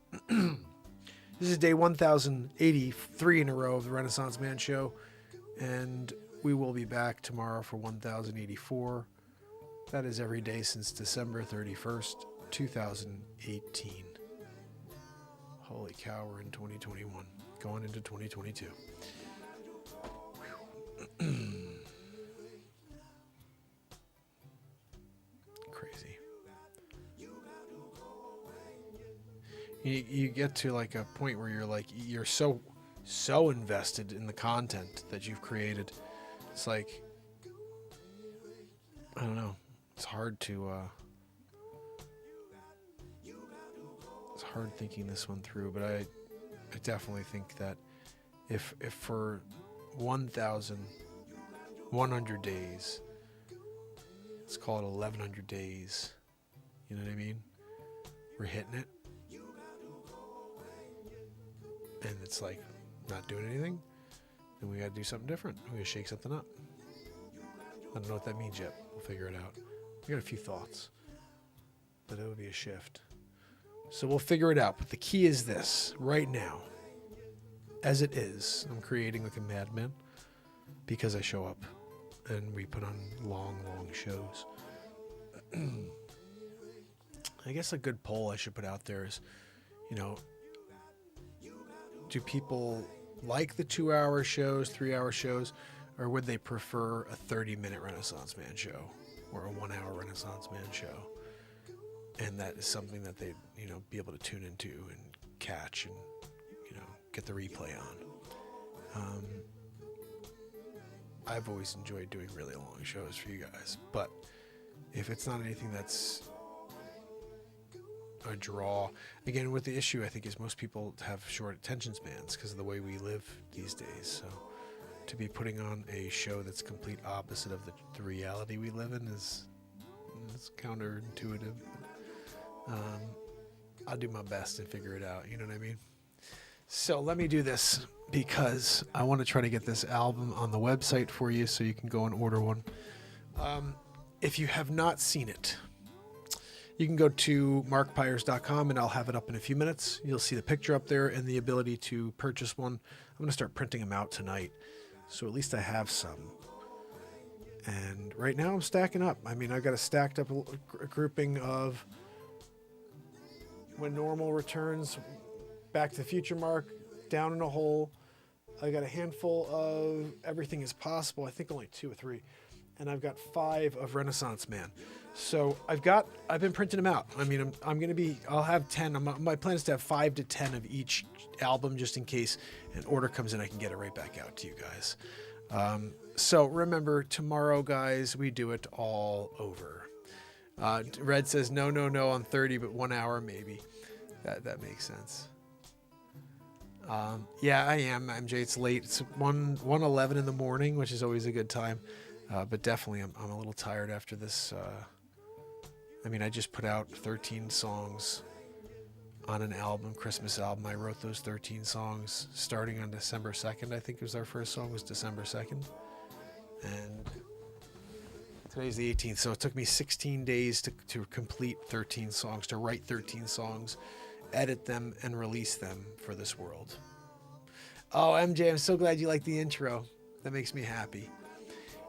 This is day 1,083 in a row of the Renaissance Man Show, and we will be back tomorrow for 1,084. That is every day since December 31st, 2018. Holy cow, we're in 2021, going into 2022. Crazy. You get to like a point where you're so invested in the content that you've created. It's like, I don't know. It's hard thinking this one through, but I definitely think that if for 1,100 days, let's call it 1,100 days, you know what I mean? We're hitting it. And it's like not doing anything, then we got to do something different. We got to shake something up. I don't know what that means yet. We'll figure it out. We got a few thoughts, but it would be a shift. So we'll figure it out. But the key is this: right now, as it is, I'm creating like a madman because I show up and we put on long shows. I guess a good poll I should put out there is, do people like the 2-hour shows, 3-hour shows, or would they prefer a 30-minute Renaissance Man show or a 1-hour Renaissance Man show? And that is something that they'd, be able to tune into and catch and, get the replay on. I've always enjoyed doing really long shows for you guys, but if it's not anything that's a draw, again, with the issue I think is most people have short attention spans because of the way we live these days. So to be putting on a show that's complete opposite of the reality we live in is counterintuitive. I'll do my best and figure it out, you know what I mean? So let me do this because I want to try to get this album on the website for you so you can go and order one. If you have not seen it, you can go to markpires.com and I'll have it up in a few minutes. You'll see the picture up there and the ability to purchase one. I'm going to start printing them out tonight, so at least I have some. And right now I'm stacking up. I mean, I've got a stacked up a grouping of When Normal Returns, Back to the Future Mark, Down in a Hole. I got a handful of Everything is Possible. I think only 2 or 3. And I've got 5 of Renaissance Man. So I've been printing them out. I mean, I'll have 10. My plan is to have 5 to 10 of each album just in case an order comes in, I can get it right back out to you guys. So remember, tomorrow, guys, we do it all over. Red says no on 30, but 1 hour maybe. That makes sense. Yeah, I am, MJ. It's late. It's 1:11 in the morning, which is always a good time. But definitely, I'm a little tired after this. I just put out 13 songs on an album, Christmas album. I wrote those 13 songs starting on December 2nd. I think it was our first song was December 2nd. And today's the 18th. So it took me 16 days to complete 13 songs, to write 13 songs, edit them, and release them for this world. Oh, MJ, I'm so glad you like the intro. That makes me happy.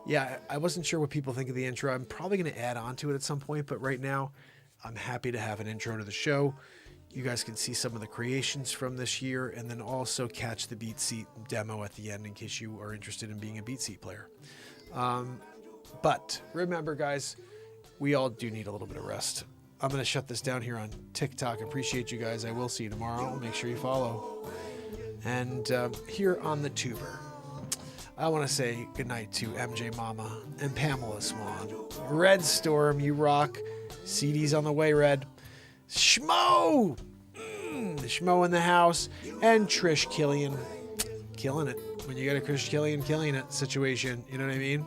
Yeah, I wasn't sure what people think of the intro. I'm probably going to add on to it at some point, but right now I'm happy to have an intro to the show. You guys can see some of the creations from this year and then also catch the Beat Seat demo at the end in case you are interested in being a Beat Seat player. But remember, guys, we all do need a little bit of rest. I'm going to shut this down here on TikTok. Appreciate you guys. I will see you tomorrow. Make sure you follow. And here on the Tuber, I want to say goodnight to MJ Mama and Pamela Swan. Red Storm, you rock. CD's on the way, Red. Schmo! The Schmo in the house. And Trish Killian. killing it. When you got a Chris Killian killing it situation, you know what I mean?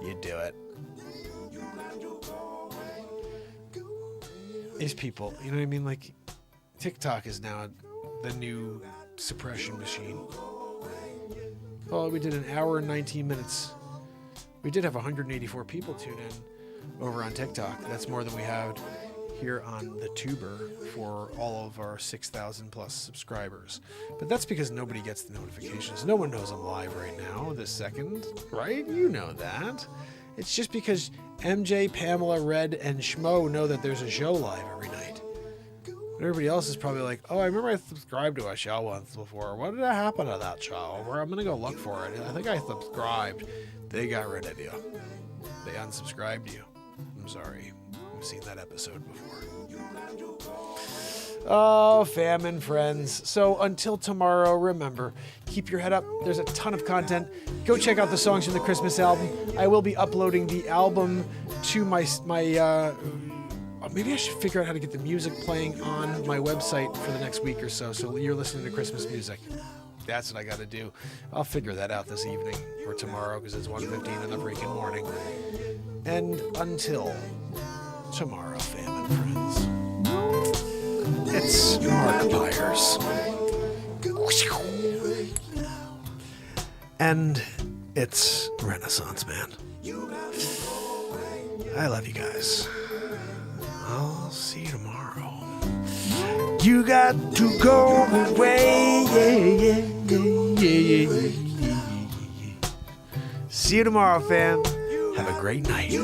You do it. These people, you know what I mean? Like, TikTok is now the new suppression machine. Oh, we did an hour and 19 minutes. We did have 184 people tune in over on TikTok. That's more than we had here on the tuber for all of our 6,000 plus subscribers. But that's because nobody gets the notifications. No one knows I'm live right now this second, right? You know that. It's just because MJ, Pamela, Red, and Schmo know that there's a show live every night. But everybody else is probably like, oh, I remember I subscribed to a show once before. What did happen to that show? Where I'm going to go look for it. I think I subscribed. They got rid of you. They unsubscribed you. I'm sorry. I've seen that episode before. Oh, fam and friends. So until tomorrow, remember, keep your head up. There's a ton of content. Go check out the songs from the Christmas album. I will be uploading the album to my maybe I should figure out how to get the music playing on my website for the next week or so. So you're listening to Christmas music. That's what I got to do. I'll figure that out this evening or tomorrow because it's 1:15 in the freaking morning. And until tomorrow, fam and friends, it's Mark Pires. And it's Renaissance Man. I love you guys. I'll see you tomorrow. You got to go away. See you tomorrow, fam. Have a great night.